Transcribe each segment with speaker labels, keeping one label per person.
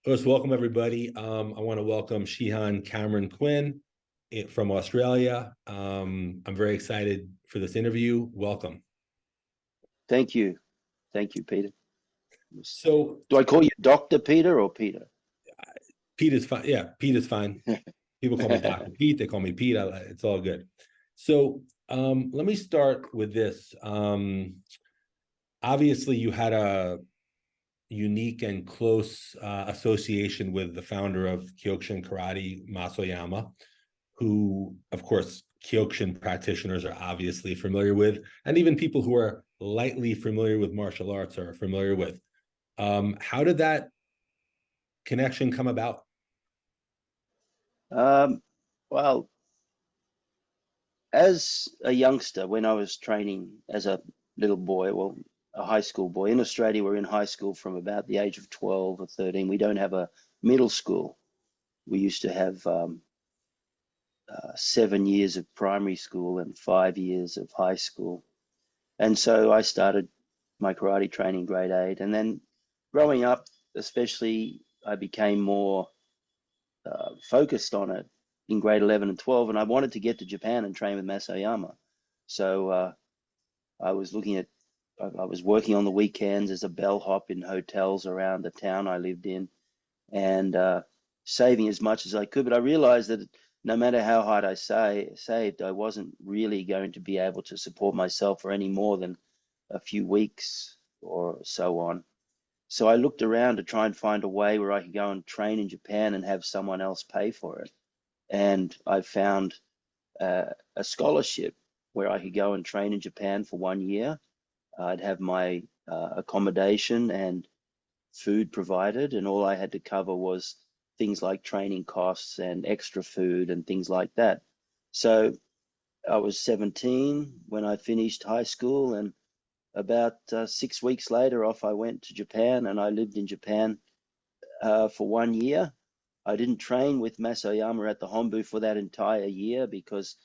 Speaker 1: First, welcome everybody. I want to welcome Shihan Cameron Quinn from Australia. I'm very excited for this interview. Welcome.
Speaker 2: Thank you. Thank you, Peter.
Speaker 1: So,
Speaker 2: Do I call you Dr. Peter or Peter?
Speaker 1: Pete is fine. Yeah, Pete is fine. People call me Dr. Pete. They call me Pete. It's all good. So, let me start with this. Obviously, you had a unique and close association with the founder of Kyokushin Karate, Oyama, who, of course, Kyokushin practitioners are obviously familiar with, and even people who are lightly familiar with martial arts are familiar with. How did that connection come about?
Speaker 2: Um, well, as a youngster, when I was training as a little boy, well, a high school boy, in Australia, we're in high school from about the age of 12 or 13. We don't have a middle school. We used to have 7 years of primary school and 5 years of high school. And so I started my karate training grade 8. And then growing up, especially, I became more focused on it in grade 11 and 12, and I wanted to get to Japan and train with Oyama. So I was I was working on the weekends as a bellhop in hotels around the town I lived in, and saving as much as I could. But I realized that no matter how hard I saved, I wasn't really going to be able to support myself for any more than a few weeks or so on. So I looked around to try and find a way where I could go and train in Japan and have someone else pay for it. And I found a scholarship where I could go and train in Japan for 1 year. I'd have my accommodation and food provided, and all I had to cover was things like training costs and extra food and things like that. So I was 17 when I finished high school, and about 6 weeks later, off I went to Japan, and I lived in Japan for 1 year. I didn't train with Oyama at the Hombu for that entire year because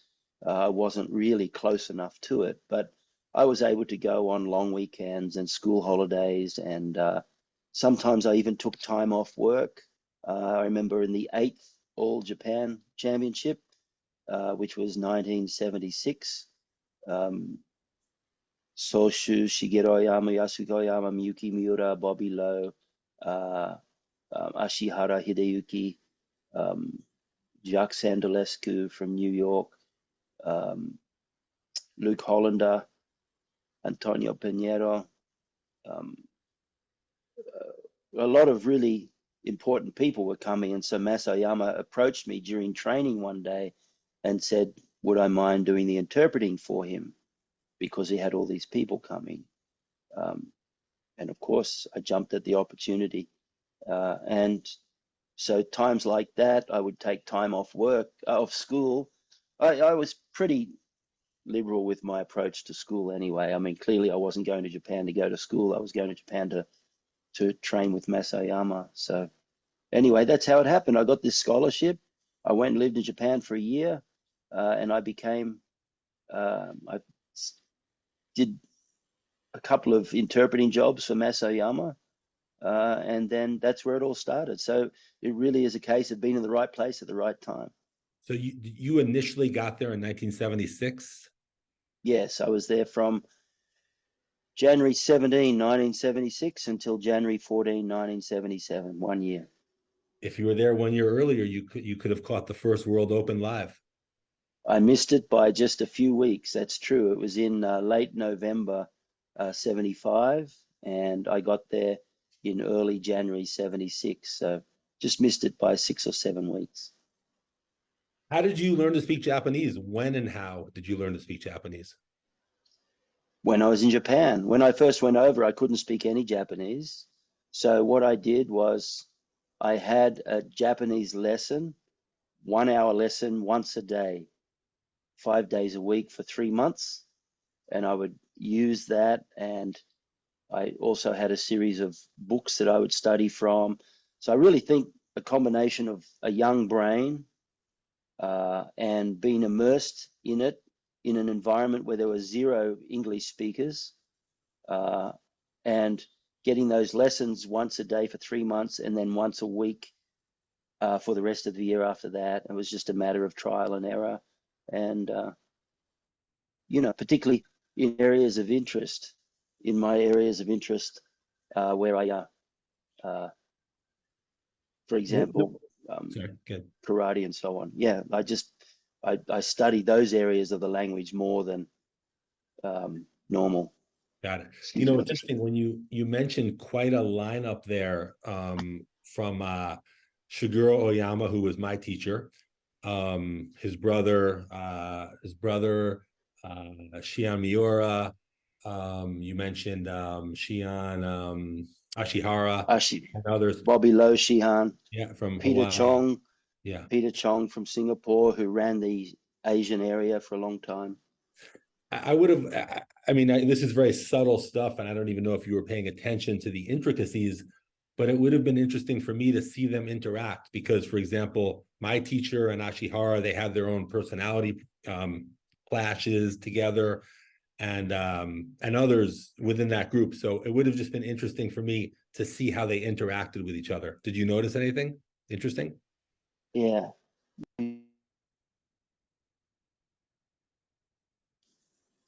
Speaker 2: I wasn't really close enough to it. But I was able to go on long weekends and school holidays, and sometimes I even took time off work. I remember in the 8th All Japan Championship, which was 1976. Soshu, Shigeru Oyama, Yasuko Oyama, Miyuki Miura, Bobby Lowe, Ashihara Hideyuki, Jacques Sandolescu from New York, um, Luke Hollander, Antonio Pinheiro, um, a lot of really important people were coming. And so Oyama approached me during training one day and said, would I mind doing the interpreting for him? Because he had all these people coming. And of course, I jumped at the opportunity. And so times like that, I would take time off work, off school. I was pretty liberal with my approach to school anyway. I mean, clearly I wasn't going to Japan to go to school. I was going to Japan to train with Oyama. So anyway, that's how it happened. I got this scholarship. I went and lived in Japan for a year, and I did a couple of interpreting jobs for Oyama. And then that's where it all started. So it really is a case of being in the right place at the right time.
Speaker 1: So you initially got there in 1976?
Speaker 2: Yes, I was there from January 17, 1976 until January 14, 1977, 1 year.
Speaker 1: If you were there 1 year earlier, you could have caught the first World Open live.
Speaker 2: I missed it by just a few weeks. That's true. It was in late November 75, and I got there in early January 76. So just missed it by 6 or 7 weeks.
Speaker 1: How did you learn to speak Japanese? When and how did you learn to speak Japanese?
Speaker 2: When I was in Japan. When I first went over, I couldn't speak any Japanese. So what I did was I had a Japanese lesson, 1 hour lesson once a day, 5 days a week for 3 months. And I would use that. And I also had a series of books that I would study from. So I really think a combination of a young brain and being immersed in it in an environment where there were zero English speakers, and getting those lessons once a day for 3 months, and then once a week for the rest of the year after that. It was just a matter of trial and error. And, particularly in areas of interest, in my areas of interest, where for example,
Speaker 1: Sorry, good.
Speaker 2: karate and so on. Yeah, I study those areas of the language more than normal.
Speaker 1: Got it.
Speaker 2: Excuse me.
Speaker 1: It's interesting when you mentioned quite a lineup there from Shigeru Oyama, who was my teacher, his brother Shihan Miura, you mentioned Shihan Ashihara and others.
Speaker 2: Bobby Low Shihan,
Speaker 1: Yeah, from
Speaker 2: Peter
Speaker 1: Hawaii.
Speaker 2: Chong,
Speaker 1: Yeah.
Speaker 2: Peter Chong from Singapore, who ran the Asian area for a long time.
Speaker 1: I would have, I mean, this is very subtle stuff, and I don't even know if you were paying attention to the intricacies, but it would have been interesting for me to see them interact because, for example, my teacher and Ashihara, they had their own personality clashes together, and others within that group. So it would have just been interesting for me to see how they interacted with each other. Did you notice anything interesting?
Speaker 2: Yeah.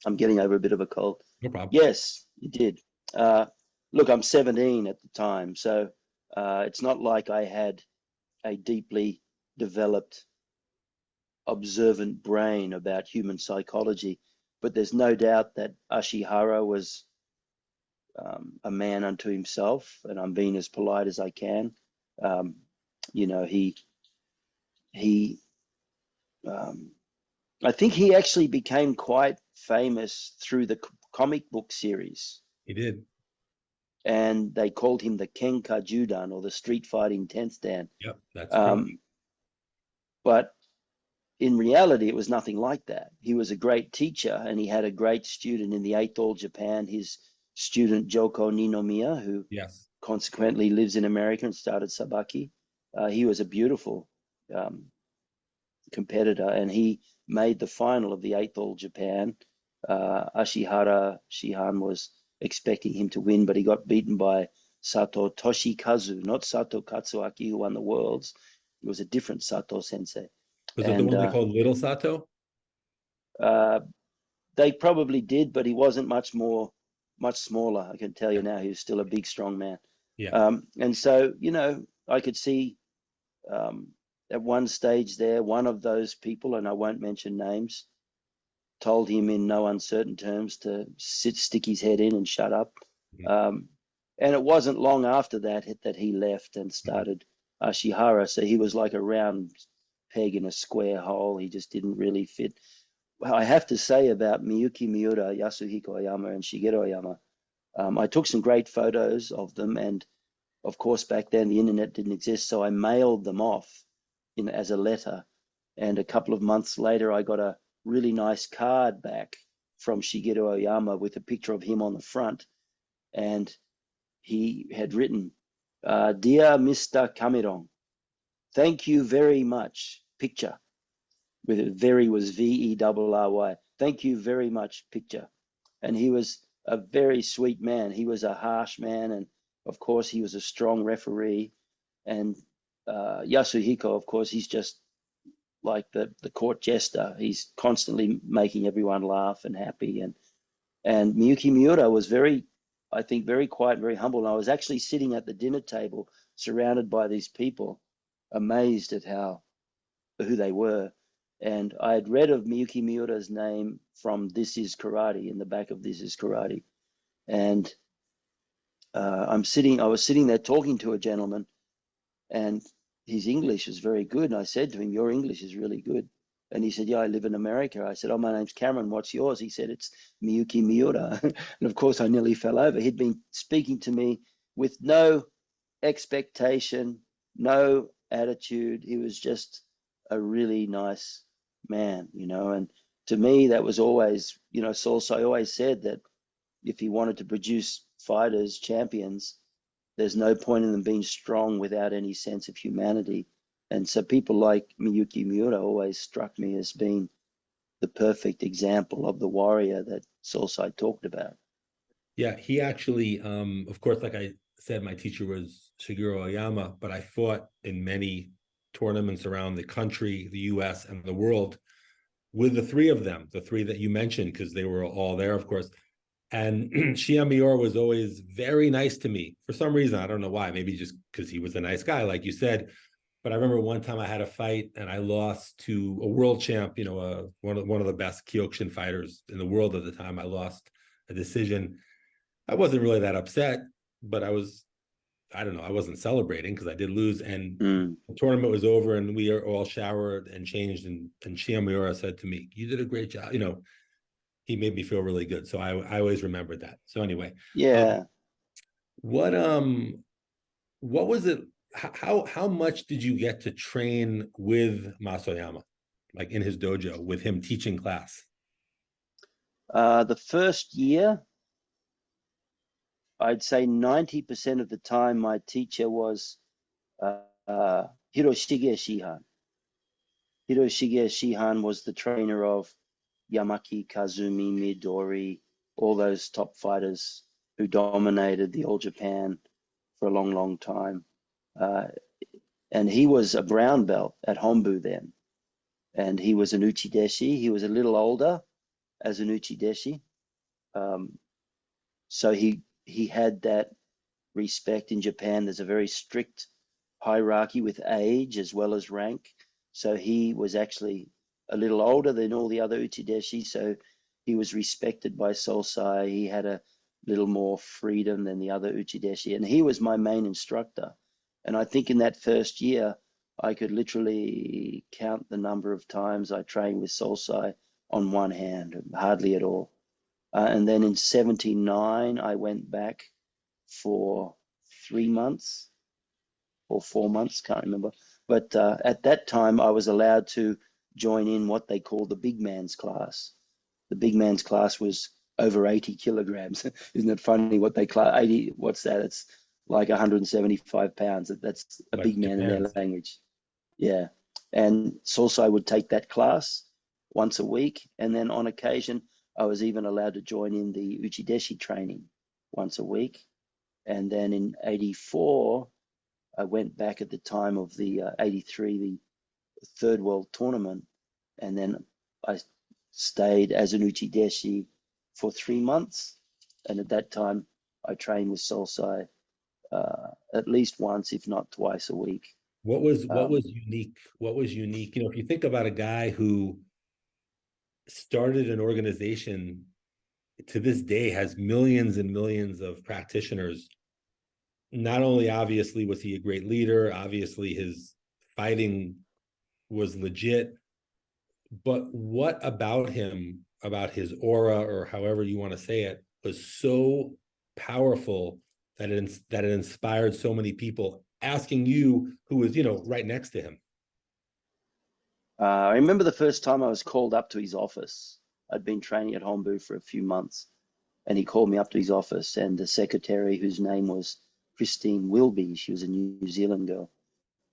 Speaker 2: I'm getting over a bit of a cold.
Speaker 1: No problem.
Speaker 2: Yes, you did. Look, I'm 17 at the time, so it's not like I had a deeply developed, observant brain about human psychology, but there's no doubt that Ashihara was a man unto himself, and I'm being as polite as I can. He I think he actually became quite famous through the comic book series.
Speaker 1: He did.
Speaker 2: And they called him the Kenka Judan, or the street fighting 10th Dan.
Speaker 1: Yep, that's true.
Speaker 2: But in reality, it was nothing like that. He was a great teacher, and he had a great student in the 8th All Japan, his student Joko Ninomiya, who
Speaker 1: Yes.
Speaker 2: consequently lives in America and started Sabaki. He was a beautiful competitor, and he made the final of the 8th All Japan. Ashihara Shihan was expecting him to win, but he got beaten by Sato Toshikazu, not Sato Katsuaki, who won the Worlds. It was a different Sato sensei.
Speaker 1: Was it the one they called Little Sato?
Speaker 2: They probably did, but he wasn't much smaller. I can tell you now, he was still a big, strong man.
Speaker 1: Yeah.
Speaker 2: And so, I could see at one stage there, one of those people, and I won't mention names, told him in no uncertain terms to stick his head in and shut up. Mm-hmm. And it wasn't long after that he left and started Ashihara. So he was like a round peg in a square hole. He just didn't really fit. Well, I have to say about Miyuki Miura, Yasuhiko Oyama, and Shigeru Oyama, I took some great photos of them. And of course, back then the internet didn't exist. So I mailed them off as a letter. And a couple of months later, I got a really nice card back from Shigeru Oyama with a picture of him on the front. And he had written, "Dear Mr. Cameron, thank you very much." Picture. With it, very was VERRY. Thank you very much, picture. And he was a very sweet man. He was a harsh man. And of course, he was a strong referee. And Yasuhiko, of course, he's just like the court jester. He's constantly making everyone laugh and happy. And Miyuki Miura was I think, very quiet, very humble. And I was actually sitting at the dinner table surrounded by these people, amazed at who they were. And I had read of Miyuki Miura's name from This Is Karate, in the back of This Is Karate. And I was sitting there talking to a gentleman, and his English is very good. And I said to him, "Your English is really good." And he said, "Yeah, I live in America." I said, "Oh, my name's Cameron. What's yours?" He said, "It's Miyuki Miura." And of course, I nearly fell over. He'd been speaking to me with no expectation, no attitude. He was just a really nice man, and to me, that was always, Solsai always said that if he wanted to produce fighters, champions, there's no point in them being strong without any sense of humanity. And so people like Miyuki Miura always struck me as being the perfect example of the warrior that Solsai talked about.
Speaker 1: Yeah, he actually, of course, like I said, my teacher was Shigeru Oyama, but I fought in many tournaments around the country, the US, and the world with the three of them, the three that you mentioned, because they were all there, of course. And Shihan Miura was always very nice to me for some reason. I don't know why, maybe just because he was a nice guy, like you said. But I remember one time I had a fight and I lost to a world champ, one of the best Kyokushin fighters in the world at the time. I lost a decision. I wasn't really that upset, but I don't know, I wasn't celebrating because I did lose. And
Speaker 2: Mm.
Speaker 1: the tournament was over and we are all showered and changed. And Shihan Miura said to me, "You did a great job." He made me feel really good. So I always remembered that. So anyway, um,
Speaker 2: Yeah.
Speaker 1: what um what was it? How much did you get to train with Masoyama, like in his dojo, with him teaching class?
Speaker 2: The first year, I'd say 90% of the time, my teacher was Hiroshige Shihan. Hiroshige Shihan was the trainer of Yamaki, Kazumi, Midori, all those top fighters who dominated the All Japan for a long, long time. Uh, and he was a brown belt at Hombu then. And he was an Uchideshi. He was a little older as an Uchideshi. Um, so he had that respect in Japan. There's a very strict hierarchy with age as well as rank. So he was actually a little older than all the other Uchideshi. So he was respected by Sosai. He had a little more freedom than the other Uchideshi. And he was my main instructor. And I think in that first year, I could literally count the number of times I trained with Sosai on one hand, hardly at all. And then in 79, I went back for 3 months or 4 months, can't remember. But at that time, I was allowed to join in what they call the big man's class. The big man's class was over 80 kilograms. Isn't it funny what they class 80? What's that? It's like 175 pounds. That's a
Speaker 1: Like
Speaker 2: big man in their
Speaker 1: Japan's.
Speaker 2: language. Yeah. And Salsa would take that class once a week. And then on occasion, I was even allowed to join in the Uchideshi training once a week. And then in 84, I went back at the time of the 83, the third world tournament. And then I stayed as an Uchideshi for 3 months. And at that time, I trained with Sosai at least once, if not twice a week.
Speaker 1: What was unique? What was unique? If you think about a guy who started an organization to this day has millions and millions of practitioners. Not only obviously was he a great leader, obviously his fighting was legit, but what about him, about his aura, or however you want to say it, was so powerful that it inspired so many people, asking you, who was right next to him.
Speaker 2: I remember the first time I was called up to his office. I'd been training at Hombu for a few months, and he called me up to his office, and the secretary, whose name was Christine Wilby, she was a New Zealand girl.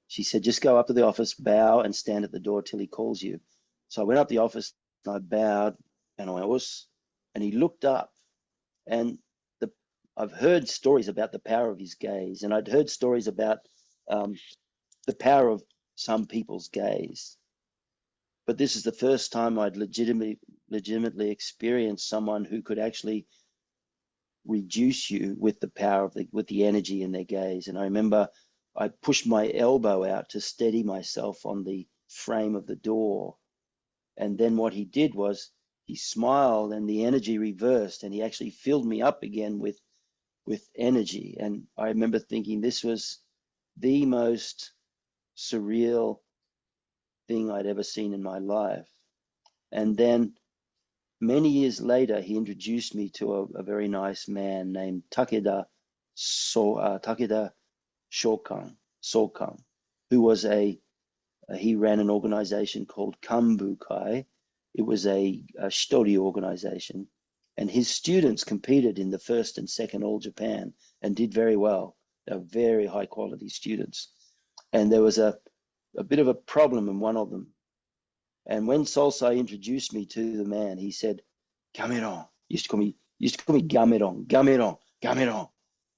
Speaker 2: She said, just go up to the office, bow, and stand at the door till he calls you. So I went up the office, and I bowed, and I was, and he looked up, and I've heard stories about the power of his gaze, and I'd heard stories about um, the power of some people's gaze. But this is the first time I'd legitimately experienced someone who could actually reduce you with the power of with the energy in their gaze. And I remember I pushed my elbow out to steady myself on the frame of the door. And then what he did was he smiled and the energy reversed and he actually filled me up again with energy. And I remember thinking this was the most surreal thing I'd ever seen in my life. And then many years later, he introduced me to a very nice man named Takeda Shokan, who was he ran an organization called Kambukai. It was a Shitori organization, and his students competed in the first and second All Japan and did very well. They were very high quality students. And there was a bit of a problem in one of them. And when Solsai introduced me to the man, he said, Cameron, he used to call me used to call me Gameron, Gameron, Gameron.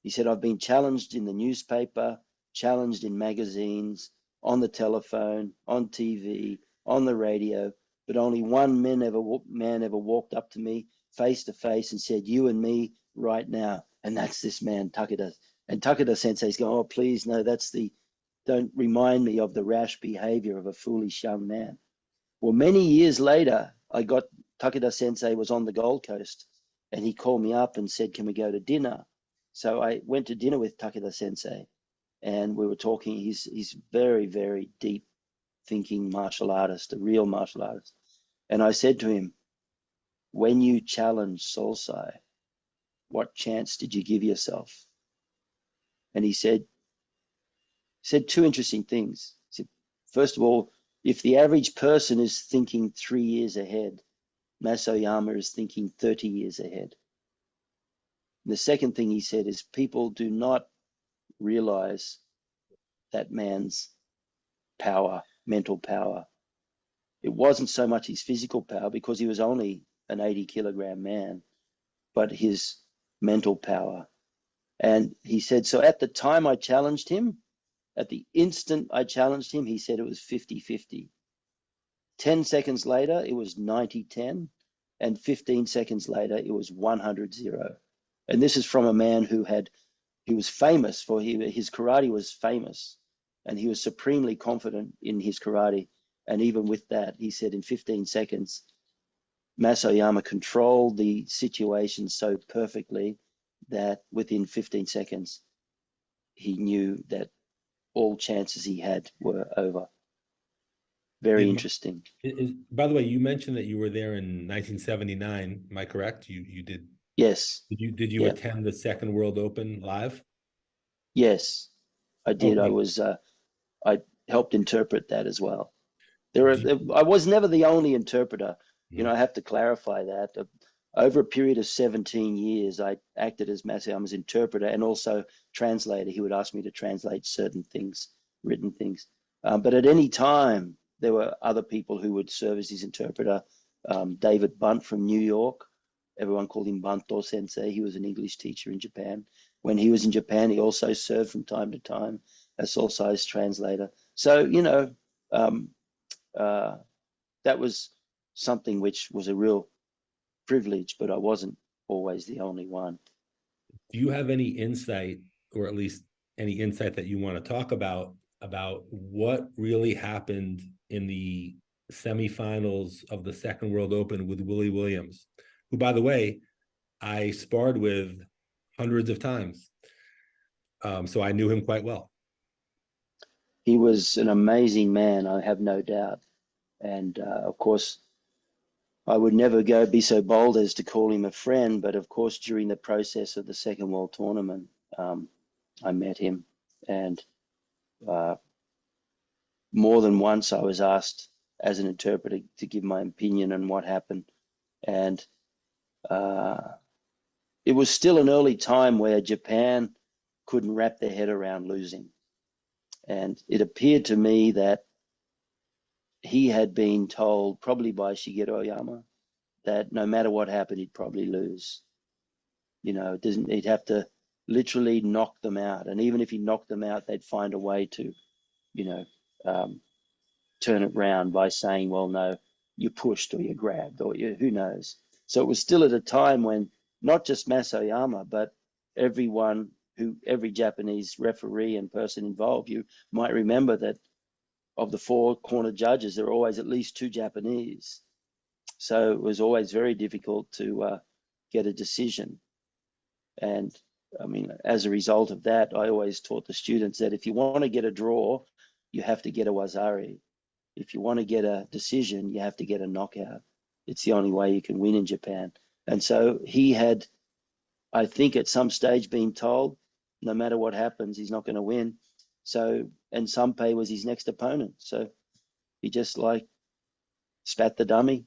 Speaker 2: He said, I've been challenged in the newspaper, challenged in magazines, on the telephone, on TV, on the radio, but only one man ever walked up to me face to face and said, you and me right now. And that's this man, Takeda. And Takeda Sensei's going, oh, please, no, don't remind me of the rash behavior of a foolish young man. Well, many years later, Takeda Sensei was on the Gold Coast and he called me up and said, can we go to dinner? So I went to dinner with Takeda Sensei and we were talking. He's very, very deep thinking martial artist, a real martial artist. And I said to him, when you challenged Solsai, what chance did you give yourself? And he said two interesting things. He said, first of all, if the average person is thinking 3 years ahead, Oyama is thinking 30 years ahead. The second thing he said is people do not realize that man's power, mental power. It wasn't so much his physical power because he was only an 80-kilogram man, but his mental power. And he said, so at the time I challenged him, at the instant I challenged him, he said it was 50-50. 10 seconds later, it was 90-10. And 15 seconds later, it was 100-0. And this is from a man he was famous for, his karate was famous. And he was supremely confident in his karate. And even with that, he said in 15 seconds, Oyama controlled the situation so perfectly that within 15 seconds, he knew that all chances he had were over. Very interesting.
Speaker 1: By the way, you mentioned that you were there in 1979. Am I correct? You did.
Speaker 2: Yes.
Speaker 1: Did you attend the Second World Open live?
Speaker 2: Yes, I did.
Speaker 1: Okay.
Speaker 2: I helped interpret that as well. I was never the only interpreter. You know, I have to clarify that. Over a period of 17 years, I acted as Oyama's interpreter and also translator. He would ask me to translate certain things, written things. But at any time, there were other people who would serve as his interpreter. David Bunt from New York. Everyone called him Banto Sensei. He was an English teacher in Japan. When he was in Japan, he also served from time to time as Solsai's translator. So, you know, that was something which was a real privilege, but I wasn't always the only one.
Speaker 1: Do you have any insight, or at least any insight that you want to talk about what really happened in the semifinals of the Second World Open with Willie Williams, who, by the way, I sparred with hundreds of times. So I knew him quite well.
Speaker 2: He was an amazing man, I have no doubt. And of course, I would never be so bold as to call him a friend, but of course, during the process of the Second World Tournament, I met him, and more than once I was asked as an interpreter to give my opinion on what happened. And it was still an early time where Japan couldn't wrap their head around losing. And it appeared to me that he had been told, probably by Shigeru Oyama, that no matter what happened, he'd probably lose. You know, he'd have to literally knock them out. And even if he knocked them out, they'd find a way to, you know, turn it round by saying, well, no, you pushed or you grabbed or who knows. So it was still at a time when not just Oyama, but every Japanese referee and person involved, you might remember that of the four corner judges, there were always at least two Japanese. So it was always very difficult to get a decision. And I mean, as a result of that, I always taught the students that if you want to get a draw, you have to get a wazari. If you want to get a decision, you have to get a knockout. It's the only way you can win in Japan. And so he had, I think at some stage, been told, no matter what happens, he's not going to win. So, and Sanpei was his next opponent. So he just like spat the dummy.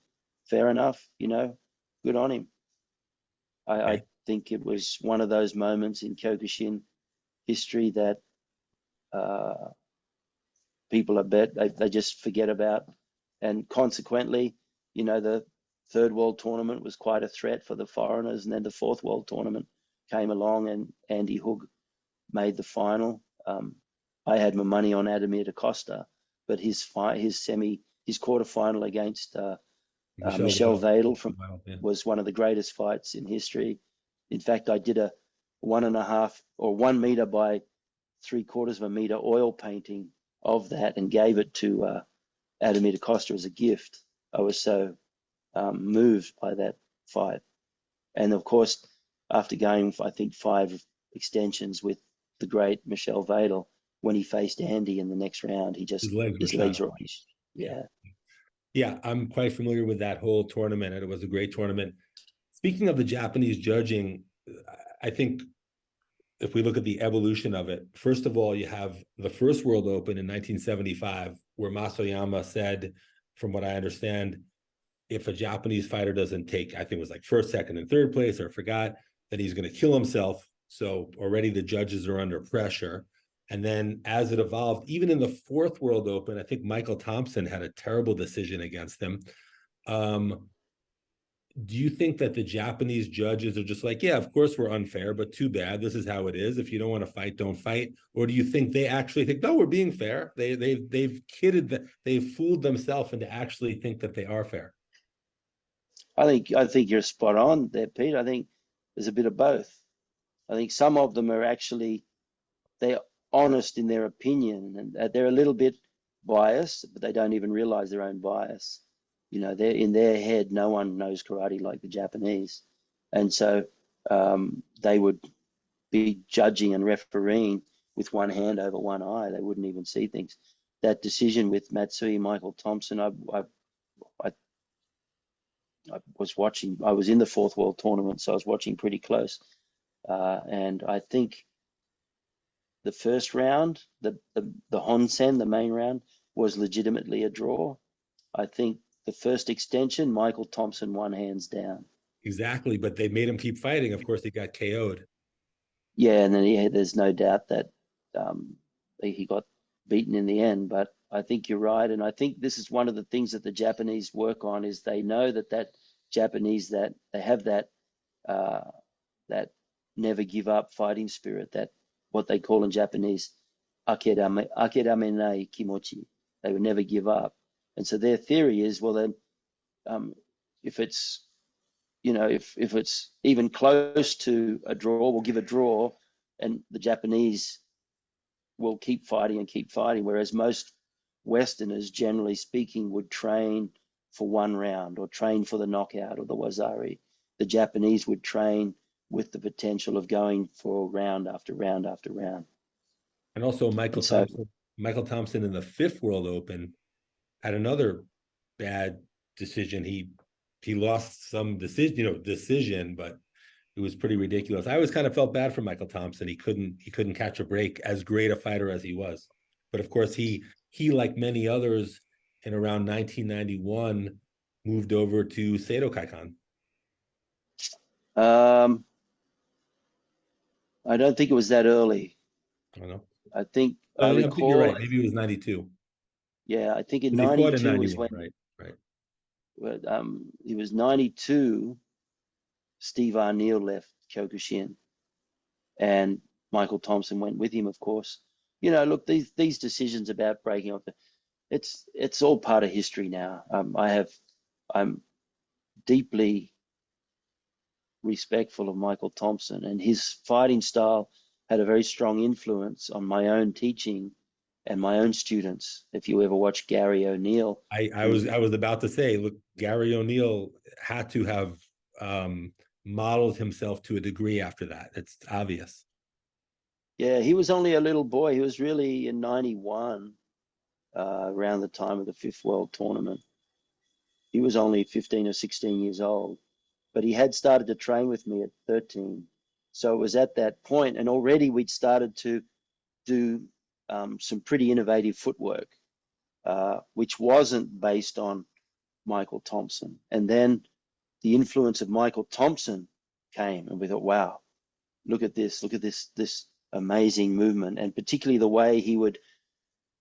Speaker 2: Fair enough, you know, good on him. I think it was one of those moments in Kyokushin history that people they just forget about. And consequently, you know, third world tournament was quite a threat for the foreigners, and then the fourth world tournament came along, and Andy Hug made the final. I had my money on Ademir da Costa, but his quarterfinal against Michel Weidel was one of the greatest fights in history. In fact, I did a 1.5 meter by 3/4 meter oil painting of that and gave it to Ademir da Costa as a gift. I was so moved by that fight. And of course, after going, I think, 5 extensions with the great Michel Weidel, when he faced Andy in the next round, his legs were yeah.
Speaker 1: Yeah, I'm quite familiar with that whole tournament, and it was a great tournament. Speaking of the Japanese judging, I think if we look at the evolution of it, first of all, you have the first World Open in 1975, where Masoyama said, from what I understand, if a Japanese fighter doesn't take, I think it was like first, second, and third place, or I forgot, that he's going to kill himself. So already the judges are under pressure. And then as it evolved, even in the fourth World Open, I think Michael Thompson had a terrible decision against him. Do you think that the Japanese judges are just like, yeah, of course we're unfair, but too bad, this is how it is. If you don't want to fight, don't fight? Or do you think they actually think, no, we're being fair? They've fooled themselves into actually think that they are fair?
Speaker 2: I think you're spot on there, Pete. I think there's a bit of both. I think some of them are actually, they're honest in their opinion, and they're a little bit biased, but they don't even realize their own bias. You know, they're in their head, no one knows karate like the Japanese. And so they would be judging and refereeing with one hand over one eye. They wouldn't even see things. That decision with Matsui Michael Thompson, I was watching. I was in the fourth world tournament, so I was watching pretty close. And I think the first round, the Honsen, the main round, was legitimately a draw. I think the first extension, Michael Thompson won hands down.
Speaker 1: Exactly, but they made him keep fighting. Of course, he got KO'd.
Speaker 2: Yeah, and then there's no doubt that he got beaten in the end. But I think you're right, and I think this is one of the things that the Japanese work on, is they know that Japanese, that they have that that never give up fighting spirit, that what they call in Japanese akedame nai kimochi. They would never give up. And so their theory is, well, then if it's, you know, if it's even close to a draw, we'll give a draw, and the Japanese will keep fighting and keep fighting. Whereas most Westerners, generally speaking, would train for one round or train for the knockout or the wazari. The Japanese would train with the potential of going for round after round after round.
Speaker 1: And also Michael Thompson in the fifth World Open had another bad decision. He lost some decision, but it was pretty ridiculous. I always kind of felt bad for Michael Thompson. He couldn't catch a break, as great a fighter as he was. But of course, he like many others in around 1991 moved over to Seido Kaikan.
Speaker 2: I don't think it was that early.
Speaker 1: I don't know.
Speaker 2: I think
Speaker 1: I recall. You're right. Maybe it was 92.
Speaker 2: Yeah, I think in 92 was when.
Speaker 1: Right.
Speaker 2: He was 92. Steve Arneal left Kyokushin, and Michael Thompson went with him, of course. You know, look, these decisions about breaking up, it's all part of history now. I'm deeply respectful of Michael Thompson, and his fighting style had a very strong influence on my own teaching and my own students. If you ever watch Gary O'Neill,
Speaker 1: I was about to say, look, Gary O'Neill had to have modeled himself to a degree after that. It's obvious.
Speaker 2: Yeah, he was only a little boy. He was really in 91, around the time of the fifth world tournament. He was only 15 or 16 years old, but he had started to train with me at 13. So it was at that point, and already we'd started to do some pretty innovative footwork, which wasn't based on Michael Thompson. And then the influence of Michael Thompson came, and we thought, wow, look at this amazing movement, and particularly the way he would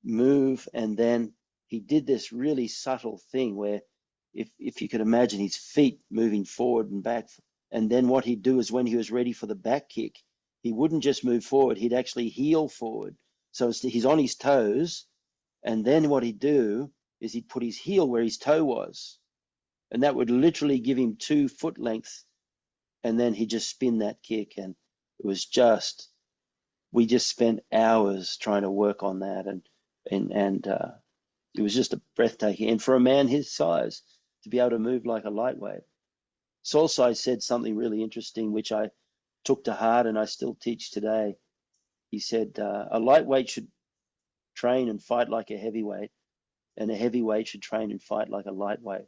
Speaker 2: move. And then he did this really subtle thing where if you could imagine his feet moving forward and back. And then what he'd do is when he was ready for the back kick, he wouldn't just move forward, he'd actually heel forward. So he's on his toes. And then what he'd do is he'd put his heel where his toe was. And that would literally give him 2 foot lengths. And then he'd just spin that kick. And it was just, we just spent hours trying to work on that. And it was just a breathtaking. And for a man his size to be able to move like a lightweight. Solsai said something really interesting, which I took to heart and I still teach today. He said, a lightweight should train and fight like a heavyweight, and a heavyweight should train and fight like a lightweight.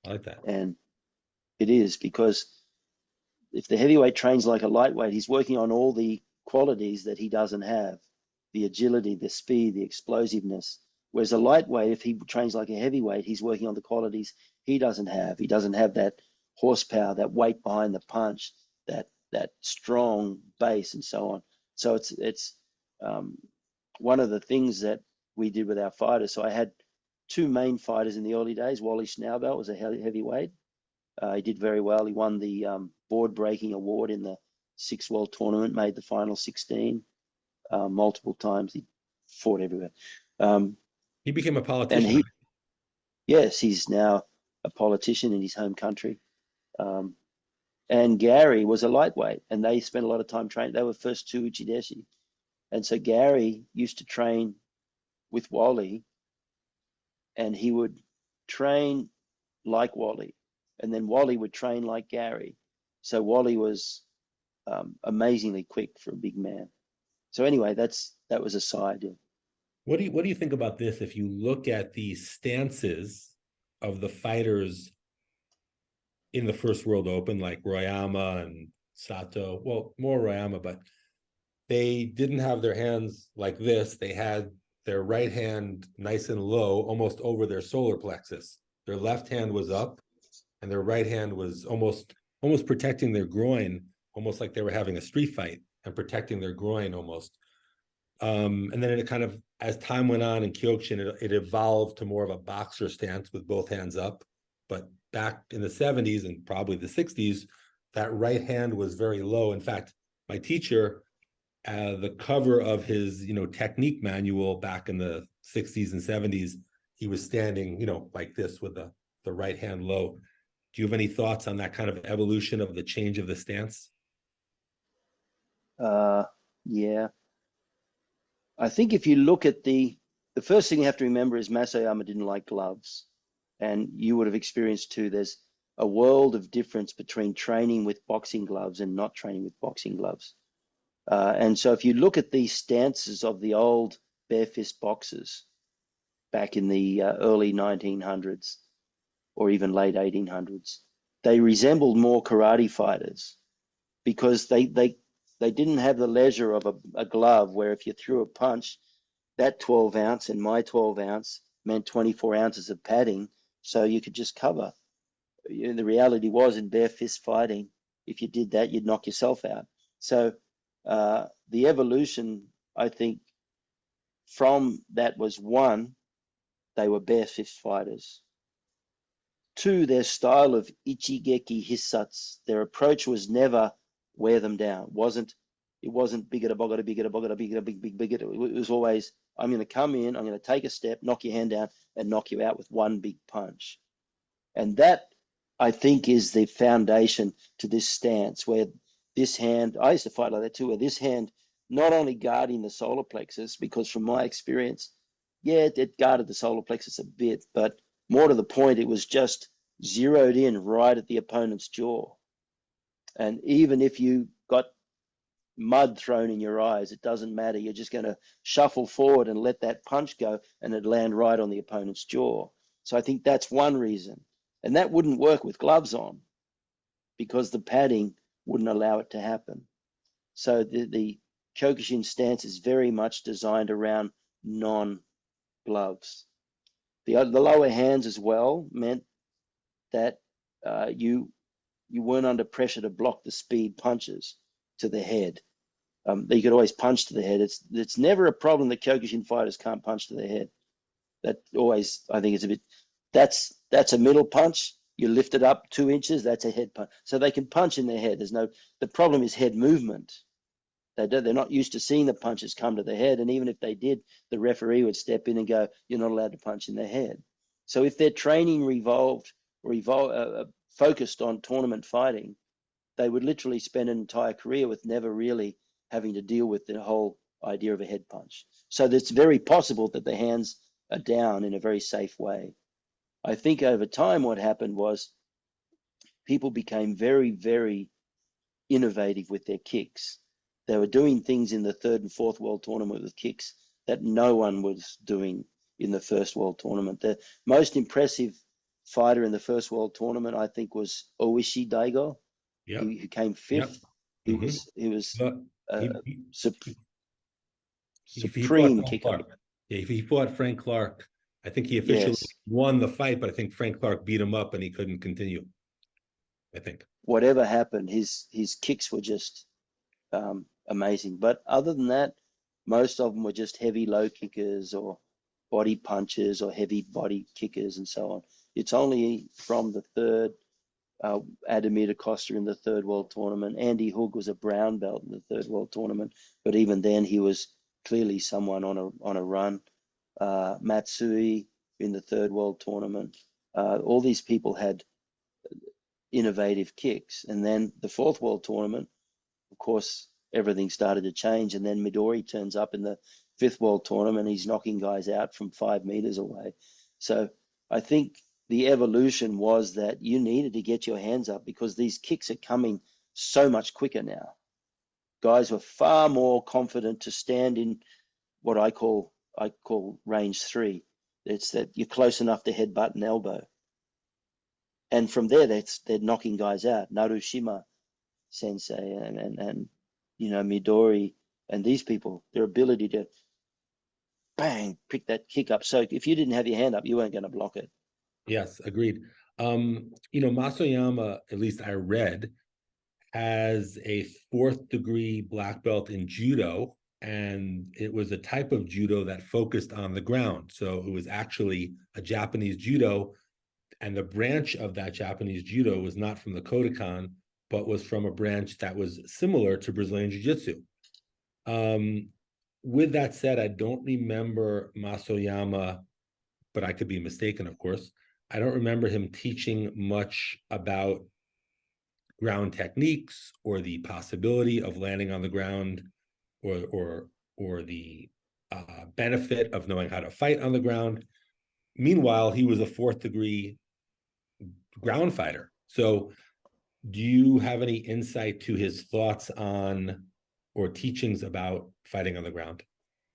Speaker 1: I like that.
Speaker 2: And it is, because if the heavyweight trains like a lightweight, he's working on all the qualities that he doesn't have, the agility, the speed, the explosiveness. Whereas a lightweight, if he trains like a heavyweight, he's working on the qualities he doesn't have. He doesn't have that horsepower, that weight behind the punch, that strong base, and so on. So it's one of the things that we did with our fighters. So I had 2 main fighters in the early days. Wally Schnaubelt was a heavyweight. He did very well. He won the board-breaking award in the 6 World Tournament, made the final 16 multiple times. He fought everywhere.
Speaker 1: He became a politician.
Speaker 2: And yes, he's now a politician in his home country. And Gary was a lightweight, and they spent a lot of time training. They were first 2 Uchideshi. And so Gary used to train with Wally, and he would train like Wally, and then Wally would train like Gary. So Wally was amazingly quick for a big man. So anyway, that was a side.
Speaker 1: What do you think about this? If you look at the stances of the fighters in the first World Open, like Oyama and Sato, well, more Oyama, but they didn't have their hands like this. They had their right hand nice and low, almost over their solar plexus. Their left hand was up, and their right hand was almost protecting their groin, almost like they were having a street fight and protecting their groin almost. And then it kind of, as time went on in Kyokushin, it evolved to more of a boxer stance with both hands up. But back in the 70s and probably the 60s, that right hand was very low. In fact, my teacher, the cover of his, technique manual back in the 60s and 70s, he was standing, like this with the right hand low. Do you have any thoughts on that kind of evolution of the change of the stance?
Speaker 2: Yeah. I think if you look at the first thing you have to remember is Masayama didn't like gloves. And you would have experienced too, there's a world of difference between training with boxing gloves and not training with boxing gloves. And so if you look at these stances of the old bare fist boxers back in the early 1900s or even late 1800s, they resembled more karate fighters because they didn't have the leisure of a glove where if you threw a punch, that 12 ounce and my 12 ounce meant 24 ounces of padding, so you could just cover. The reality was in bare fist fighting, if you did that, you'd knock yourself out. So the evolution, I think, from that was 1, they were bare fist fighters. 2, their style of ichigeki hissatsu, their approach was never wear them down. It wasn't bigger, bigger. It was always, I'm going to come in, I'm going to take a step, knock your hand down, and knock you out with one big punch. And that, I think, is the foundation to this stance where this hand, I used to fight like that too, where this hand not only guarding the solar plexus, because from my experience, yeah, it guarded the solar plexus a bit, but more to the point, it was just zeroed in right at the opponent's jaw. And even if you got mud thrown in your eyes, it doesn't matter. You're just going to shuffle forward and let that punch go, and it land right on the opponent's jaw. So I think that's one reason. And that wouldn't work with gloves on because the padding wouldn't allow it to happen. So the Kyokushin stance is very much designed around non-gloves. The lower hands as well meant that you weren't under pressure to block the speed punches to the head. You could always punch to the head. It's never a problem that Kyokushin fighters can't punch to the head. That always, I think, is a bit That's a middle punch. You lift it up 2 inches, that's a head punch. So they can punch in their head. The problem is head movement. They're not used to seeing the punches come to the head. And even if they did, the referee would step in and go, you're not allowed to punch in their head. So if their training focused on tournament fighting, they would literally spend an entire career with never really having to deal with the whole idea of a head punch. So it's very possible that the hands are down in a very safe way. I think over time what happened was people became very, very innovative with their kicks. They were doing things in the third and fourth world tournament with kicks that no one was doing in the first world tournament. The most impressive fighter in the first world tournament, I think, was Oishi Daigo.
Speaker 1: Yep.
Speaker 2: He came fifth.
Speaker 1: Yep.
Speaker 2: He was
Speaker 1: he fought
Speaker 2: supreme
Speaker 1: Frank
Speaker 2: kicker.
Speaker 1: Clark. Yeah, he fought Frank Clark. I think he officially won the fight, but I think Frank Clark beat him up and he couldn't continue. I think.
Speaker 2: Whatever happened, his kicks were just amazing. But other than that, most of them were just heavy low kickers or body punches or heavy body kickers and so on. It's only from the third, Ademir Acosta in the third world tournament. Andy Hoog was a brown belt in the third world tournament, but even then he was clearly someone on a run. Matsui in the third world tournament. All these people had innovative kicks. And then the fourth world tournament, of course, everything started to change. And then Midori turns up in the fifth world tournament. He's knocking guys out from 5 meters away. So I think the evolution was that you needed to get your hands up because these kicks are coming so much quicker now. Guys were far more confident to stand in what I call range 3. It's that you're close enough to headbutt and elbow. And from there, they're knocking guys out. Narushima Sensei and Midori and these people, their ability to bang, pick that kick up. So if you didn't have your hand up, you weren't going to block it.
Speaker 1: Yes, agreed. Masoyama, at least I read, has a 4th degree black belt in judo, and it was a type of judo that focused on the ground. So it was actually a Japanese judo, and the branch of that Japanese judo was not from the Kodokan, but was from a branch that was similar to Brazilian Jiu-Jitsu. With that said, I don't remember Masoyama, but I could be mistaken, of course. I don't remember him teaching much about ground techniques or the possibility of landing on the ground or the benefit of knowing how to fight on the ground. Meanwhile, he was a 4th degree ground fighter. So do you have any insight to his thoughts on or teachings about fighting on the ground,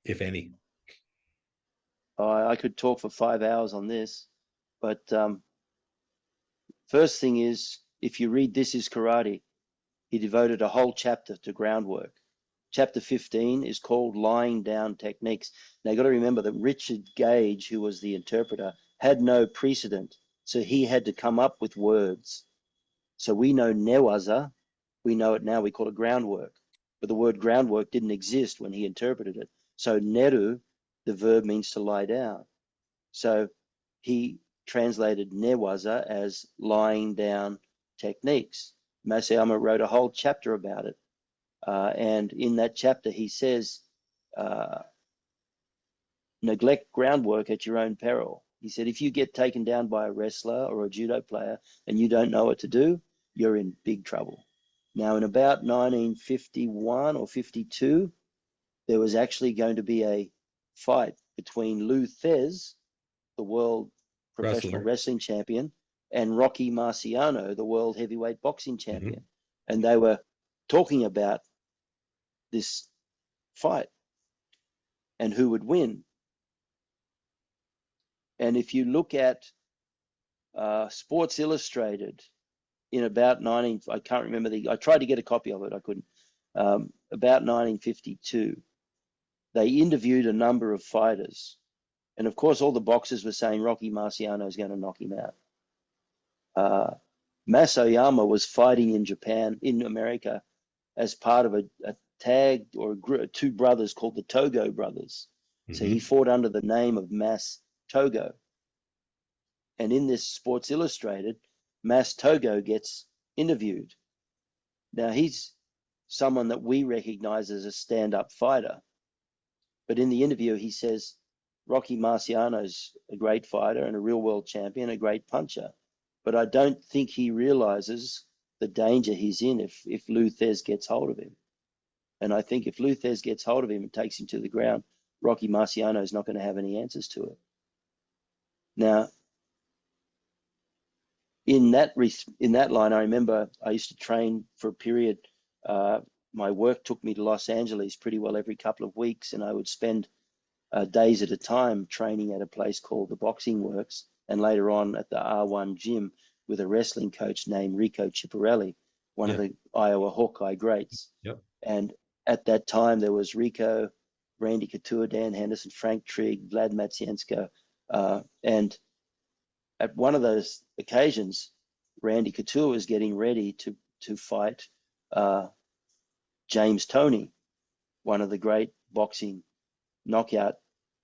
Speaker 1: if any?
Speaker 2: I could talk for 5 hours on this, but first thing is, if you read This Is Karate, he devoted a whole chapter to groundwork. Chapter 15 is called Lying Down Techniques. Now, you've got to remember that Richard Gage, who was the interpreter, had no precedent. So he had to come up with words. So we know newaza, we know it now, we call it groundwork. But the word groundwork didn't exist when he interpreted it. So neru, the verb means to lie down. So he translated newaza as lying down techniques. Masoyama wrote a whole chapter about it. And in that chapter, he says, neglect groundwork at your own peril. He said, if you get taken down by a wrestler or a judo player and you don't know what to do, you're in big trouble. Now, in about 1951 or 52, there was actually going to be a fight between Lou Thez, the world professional wrestling champion, and Rocky Marciano, the world heavyweight boxing champion. And they were talking about this fight and who would win. And if you look at Sports Illustrated in about I can't remember I tried to get a copy of it, I couldn't. About 1952, they interviewed a number of fighters. And of course, all the boxers were saying Rocky Marciano is going to knock him out. Masoyama was fighting in Japan, in America, as part of a tag or two brothers called the Togo brothers. So he fought under the name of Mas Togo. And in this Sports Illustrated, Mas Togo gets interviewed. Now, he's someone that we recognize as a stand-up fighter. But in the interview, he says, Rocky Marciano's a great fighter and a real world champion, a great puncher. But I don't think he realizes the danger he's in if Lou Thesz gets hold of him. And I think if Lou Thesz gets hold of him and takes him to the ground, Rocky Marciano is not going to have any answers to it. Now, in that line, I remember I used to train for a period. My work took me to Los Angeles pretty well every couple of weeks, and I would spend days at a time training at a place called the Boxing Works, and later on at the R1 gym with a wrestling coach named Rico Chiapparelli, one of the Iowa Hawkeye greats.
Speaker 1: Yep.
Speaker 2: And at that time, there was Rico, Randy Couture, Dan Henderson, Frank Trigg, Vlad Matsienko. And at one of those occasions, Randy Couture was getting ready to fight James Toney, one of the great boxing knockout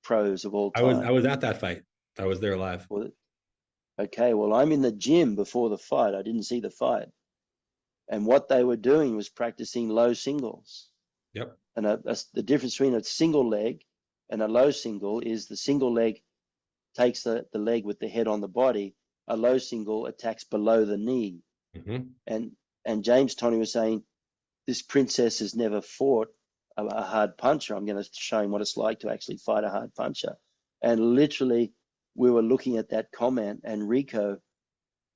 Speaker 2: pros of all time.
Speaker 1: I was at that fight. I was there live.
Speaker 2: Okay, well, I'm in the gym before the fight. I didn't see the fight. And what they were doing was practicing low singles.
Speaker 1: Yep.
Speaker 2: And the difference between a single leg and a low single is the single leg takes the leg with the head on the body. A low single attacks below the knee. Mm-hmm. And James Toney was saying, this princess has never fought a hard puncher. I'm going to show him what it's like to actually fight a hard puncher. And literally, we were looking at that comment, and Rico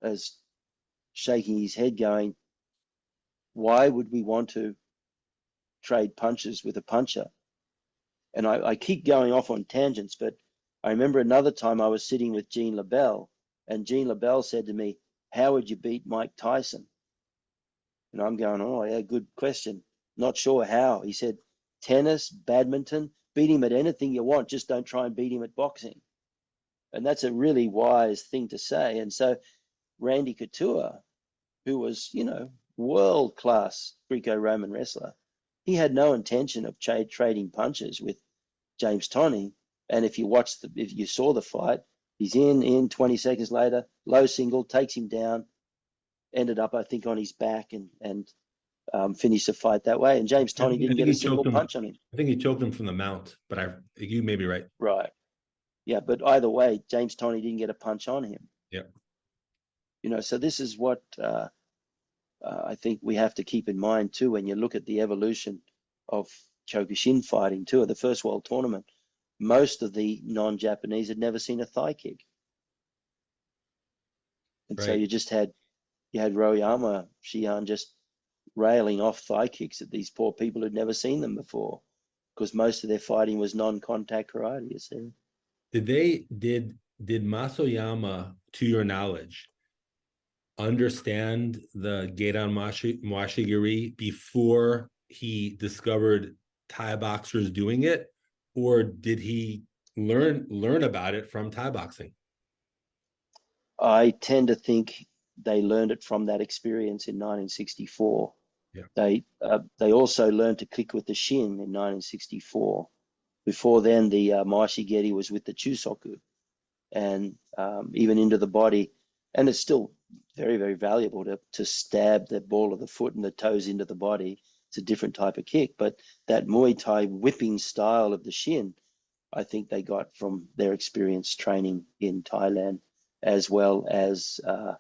Speaker 2: is shaking his head going, why would we want to trade punches with a puncher? And I keep going off on tangents, but I remember another time I was sitting with Gene LaBelle, and Gene LaBelle said to me, how would you beat Mike Tyson? And I'm going, oh, yeah, good question. Not sure how. He said, tennis, badminton, beat him at anything you want, just don't try and beat him at boxing. And that's a really wise thing to say. And so Randy Couture, who was, world-class Greco-Roman wrestler, he had no intention of trading punches with James Toney. And if you saw the fight, he's in 20 seconds later, low single, takes him down, ended up, I think, on his back and finished the fight that way. And James Toney didn't get a single punch on him.
Speaker 1: I think he choked him from the mount, but you may be right.
Speaker 2: Right. Yeah, but either way, James Toney didn't get a punch on him.
Speaker 1: Yeah.
Speaker 2: So this is what I think we have to keep in mind too when you look at the evolution of Kyokushin fighting too. At the first world tournament, most of the non-Japanese had never seen a thigh kick. And so you had Oyama, Shihan just railing off thigh kicks at these poor people who'd never seen them before, because most of their fighting was non-contact karate, you see.
Speaker 1: Did Masoyama, to your knowledge, understand the Geidan Mashigiri before he discovered Thai boxers doing it, or did he learn about it from Thai boxing?
Speaker 2: I tend to think they learned it from that experience in 1964. Yeah. They also learned to kick with the shin in 1964. Before then, the Maeshigeri was with the Chusoku, and even into the body. And it's still very, very valuable to stab the ball of the foot and the toes into the body. It's a different type of kick, but that Muay Thai whipping style of the shin, I think they got from their experience training in Thailand, as well as the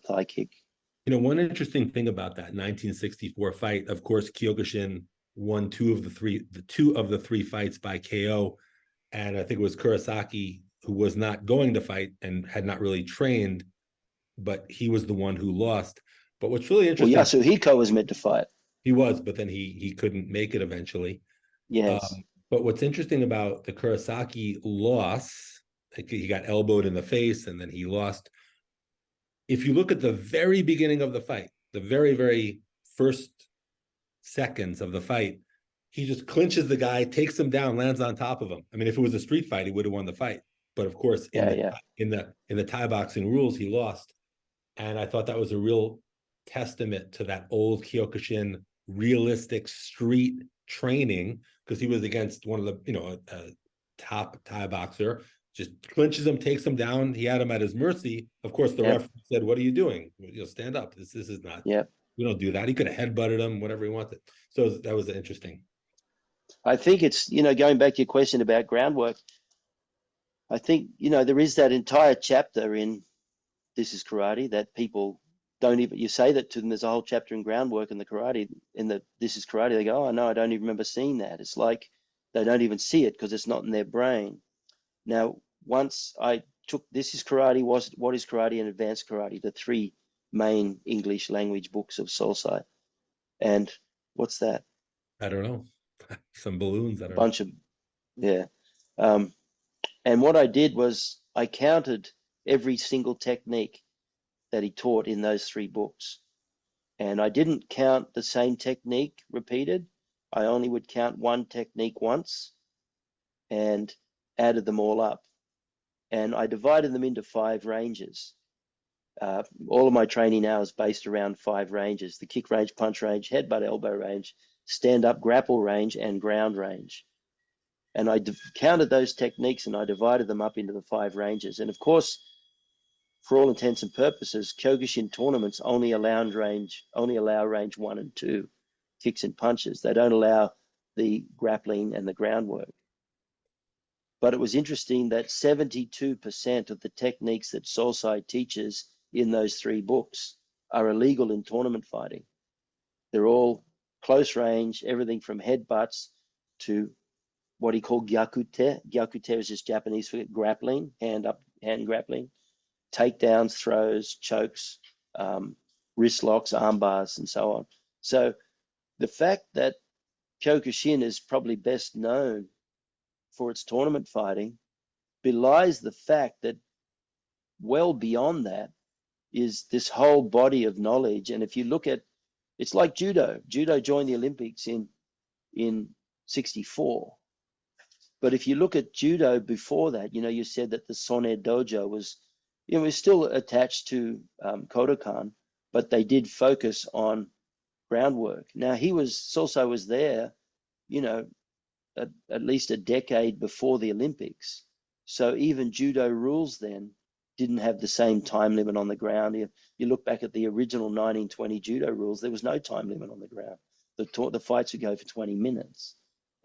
Speaker 2: thigh kick.
Speaker 1: One interesting thing about that 1964 fight, of course, Kyokushin won two of the three fights by KO, and I think it was Kurosaki who was not going to fight and had not really trained, but he was the one who lost. But what's really interesting,
Speaker 2: well, Yasuhiko was meant to fight.
Speaker 1: He was, but then he couldn't make it eventually.
Speaker 2: Yes.
Speaker 1: But what's interesting about the Kurosaki loss, he got elbowed in the face and then he lost. If you look at the very beginning of the fight, the very, very first seconds of the fight, he just clinches the guy, takes him down, lands on top of him. I mean, if it was a street fight, he would have won the fight. But of course, in the Thai boxing rules, he lost. And I thought that was a real testament to that old Kyokushin realistic street training, because he was against one of the, a top Thai boxer, just clinches him, takes him down. He had him at his mercy. Of course, the referee said, "What are you doing? Stand up. This is not. We don't do that." He could have headbutted him, whatever he wanted. So that was interesting.
Speaker 2: I think it's, going back to your question about groundwork, I think, there is that entire chapter in This is Karate that people don't even, you say that to them, there's a whole chapter in groundwork in the karate, in the This is Karate, they go, "Oh no, I don't even remember seeing that." It's like they don't even see it because it's not in their brain. Now, once I took This is Karate, What is Karate, and Advanced Karate, the three main English language books of Sosai. And what's that?
Speaker 1: I don't know. Some balloons.
Speaker 2: A bunch of, yeah. And what I did was I counted every single technique that he taught in those three books. And I didn't count the same technique repeated. I only would count one technique once and added them all up. And I divided them into 5 ranges. All of my training now is based around 5 ranges: the kick range, punch range, headbutt, elbow range, stand-up, grapple range, and ground range. And I counted those techniques and I divided them up into the 5 ranges. And of course, for all intents and purposes, Kyokushin tournaments only allow range 1 and 2, kicks and punches. They don't allow the grappling and the groundwork. But it was interesting that 72% of the techniques that Sosai teaches in those 3 books are illegal in tournament fighting. They're all close range, everything from headbutts to what he called gyakute. Gyakute is just Japanese for grappling, hand grappling, takedowns, throws, chokes, wrist locks, arm bars, and so on. So the fact that Kyokushin is probably best known for its tournament fighting belies the fact that well beyond that is this whole body of knowledge. And if you look at, it's like judo. Judo joined the Olympics in 64. But if you look at judo before that, you said that the Sone Dojo was, was still attached to Kodokan, but they did focus on groundwork. Now Sosai was there, at least a decade before the Olympics. So even judo rules then didn't have the same time limit on the ground. You look back at the original 1920 judo rules, there was no time limit on the ground. The fights would go for 20 minutes.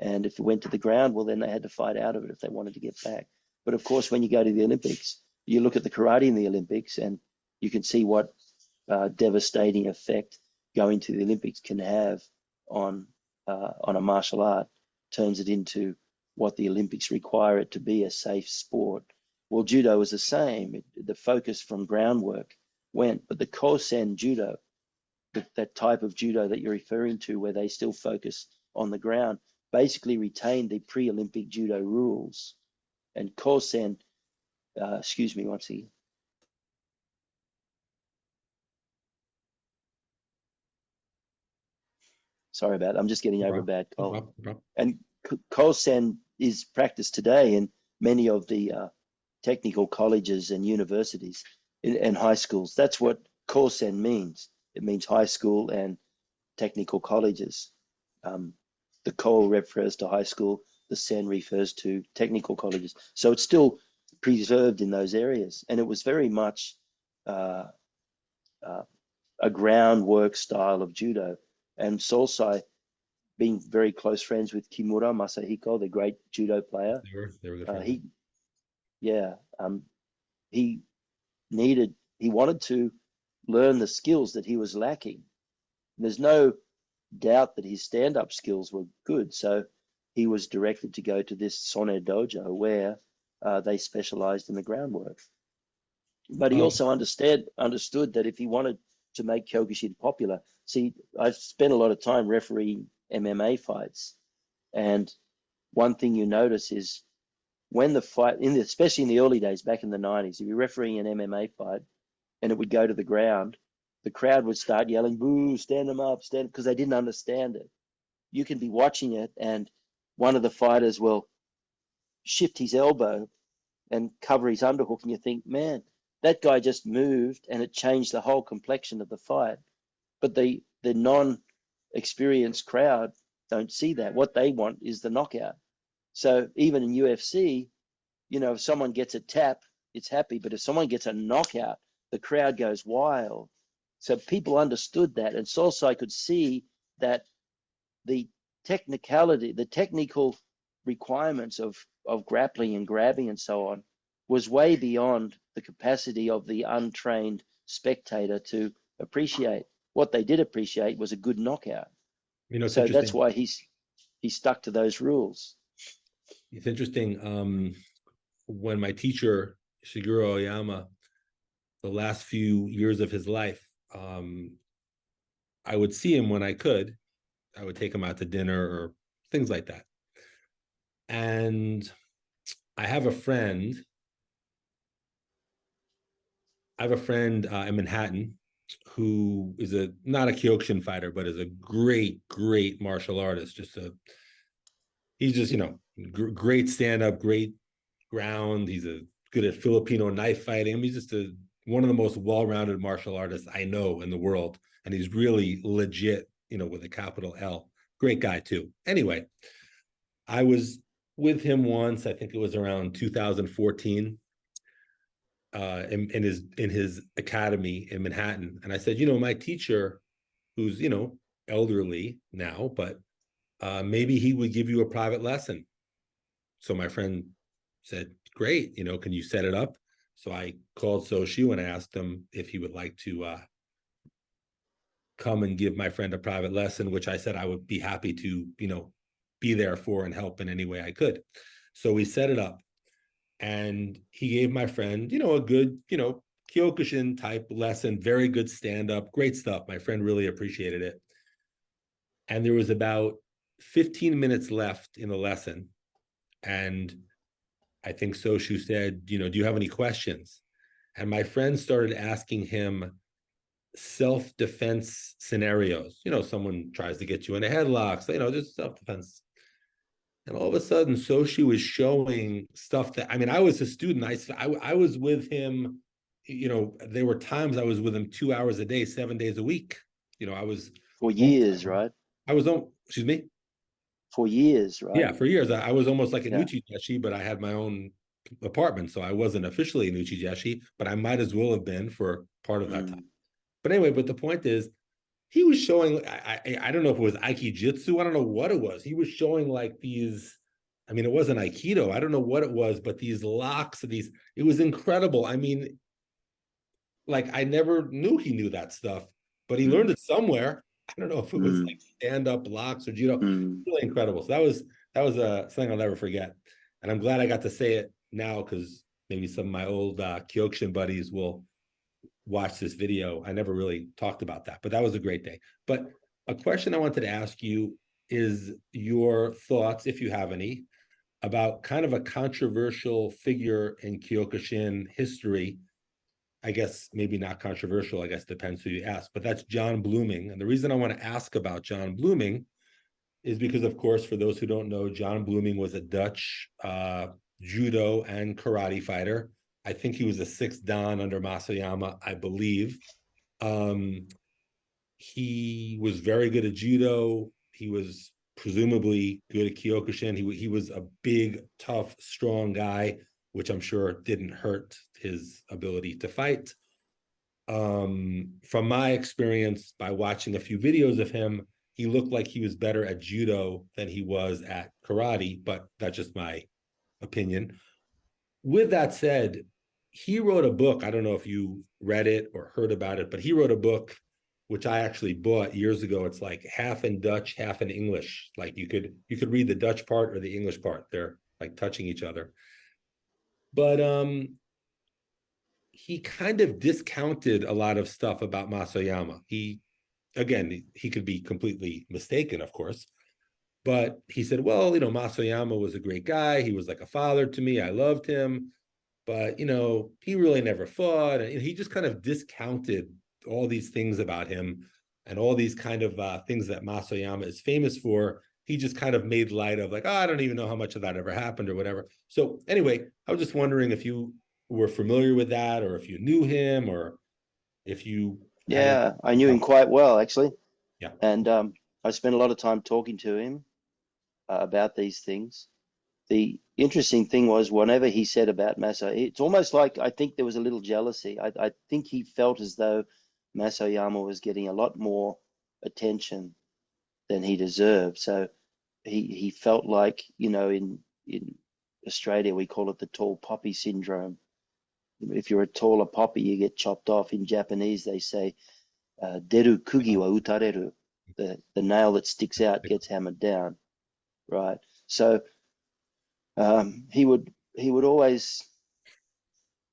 Speaker 2: And if it went to the ground, well, then they had to fight out of it if they wanted to get back. But of course, when you go to the Olympics, you look at the karate in the Olympics and you can see what devastating effect going to the Olympics can have on a martial art. Turns it into what the Olympics require it to be, a safe sport. Well, judo was the same. The focus from groundwork went, but the Kosen judo, that type of judo that you're referring to, where they still focus on the ground, basically retained the pre-Olympic judo rules. And Kosen, excuse me, once again. Sorry about it. I'm just getting over a bad cold. And Kosen is practiced today in many of the technical colleges and universities and high schools. That's what Kosen means. It means high school and technical colleges. The Ko refers to high school, the Sen refers to technical colleges. So it's still preserved in those areas. And it was very much a groundwork style of judo. And Sosai, being very close friends with Kimura Masahiko, the great judo player,
Speaker 1: they were good friends.
Speaker 2: He wanted to learn the skills that he was lacking. There's no doubt that his stand-up skills were good, so he was directed to go to this Sone Dojo where they specialized in the groundwork. But he also understood that if he wanted to make Kyokushin popular, see, I've spent a lot of time refereeing MMA fights, and one thing you notice is when the fight, especially in the early days back in the 90s, if you're refereeing an MMA fight and it would go to the ground, the crowd would start yelling, "Boo, stand them up, stand," because they didn't understand it. You can be watching it and one of the fighters will shift his elbow and cover his underhook, and you think, man, that guy just moved and it changed the whole complexion of the fight. But the non-experienced crowd don't see that. What they want is the knockout. So even in UFC, if someone gets a tap, it's happy, but if someone gets a knockout, the crowd goes wild. So people understood that, and Solsai could see that the the technical requirements of grappling and grabbing and so on was way beyond the capacity of the untrained spectator to appreciate. What they did appreciate was a good knockout.
Speaker 1: It's
Speaker 2: So that's
Speaker 1: interesting.
Speaker 2: why he stuck to those rules.
Speaker 1: It's interesting. When my teacher, Shigeru Oyama, the last few years of his life, I would see him when I could. I would take him out to dinner or things like that. And I have a friend. In Manhattan who is not a Kyokushin fighter, but is a great martial artist. He's just great stand up, great ground. He's good at Filipino knife fighting. I mean, he's just one of the most well-rounded martial artists I know in the world, and he's really legit, with a capital L. Great guy too. Anyway, I was with him once. I think it was around 2014. In his academy in Manhattan, and I said, my teacher, who's elderly now, but maybe he would give you a private lesson. So my friend said, great, can you set it up? So I called Soshu and I asked him if he would like to come and give my friend a private lesson, which I said I would be happy to, be there for and help in any way I could. So we set it up. And he gave my friend, a good, Kyokushin type lesson, very good stand-up, great stuff. My friend really appreciated it. And there was about 15 minutes left in the lesson. And I think Soshu said, do you have any questions? And my friend started asking him self-defense scenarios. Someone tries to get you in a headlock, so, just self-defense. And all of a sudden, Soshi was showing stuff that, I was a student. I was with him, there were times I was with him 2 hours a day, 7 days a week. I was
Speaker 2: for years, right?
Speaker 1: I was on, excuse me?
Speaker 2: For years, right?
Speaker 1: Yeah, for years. I was almost like a
Speaker 2: Yeah.
Speaker 1: Uchijeshi, but I had my own apartment. So I wasn't officially an Uchijeshi, but I might as well have been for part of that time. But anyway, but the point is, he was showing, I don't know if it was Aikijitsu, I don't know what it was. He was showing like these, it wasn't Aikido, I don't know what it was, but these locks, it was incredible. Like I never knew he knew that stuff, but he learned it somewhere. I don't know if it was like stand-up blocks or judo. Really incredible. So that was something I'll never forget. And I'm glad I got to say it now, because maybe some of my old Kyokushin buddies will watch this video. I never really talked about that, but that was a great day. But a question I wanted to ask you is your thoughts, if you have any, about kind of a controversial figure in Kyokushin history. I guess maybe not controversial, I guess depends who you ask, but that's John Blooming. And the reason I want to ask about John Blooming is because, of course, for those who don't know, John Blooming was a Dutch judo and karate fighter. I think he was a 6th Dan under Masayama, I believe. He was very good at judo. He was presumably good at Kyokushin. He was a big, tough, strong guy, which I'm sure didn't hurt his ability to fight. From my experience, by watching a few videos of him, he looked like he was better at judo than he was at karate, but that's just my opinion. With that said, he wrote a book. I don't know if you read it or heard about it, but he wrote a book which I actually bought years ago. It's like half in Dutch, half in English. Like you could read the Dutch part or the English part. They're like touching each other. But he kind of discounted a lot of stuff about Masayama. He could be completely mistaken, of course. But he said, well, Masayama was a great guy. He was like a father to me. I loved him. But, he really never fought. And he just kind of discounted all these things about him and all these kind of things that Masayama is famous for. He just kind of made light of like, oh, I don't even know how much of that ever happened or whatever. So anyway, I was just wondering if you were familiar with that, or if you knew him, or if you had any.
Speaker 2: Yeah, I knew him quite well, actually.
Speaker 1: Yeah.
Speaker 2: And I spent a lot of time talking to him about these things. the interesting thing was whenever he said about Maso, it's almost like I think there was a little jealousy. I think he felt as though Masoyama was getting a lot more attention than he deserved. So he felt like, in Australia, we call it the tall poppy syndrome. If you're a taller poppy, you get chopped off. In Japanese, they say, deru kugi wa utareru. The nail that sticks out gets hammered down, right? So he would always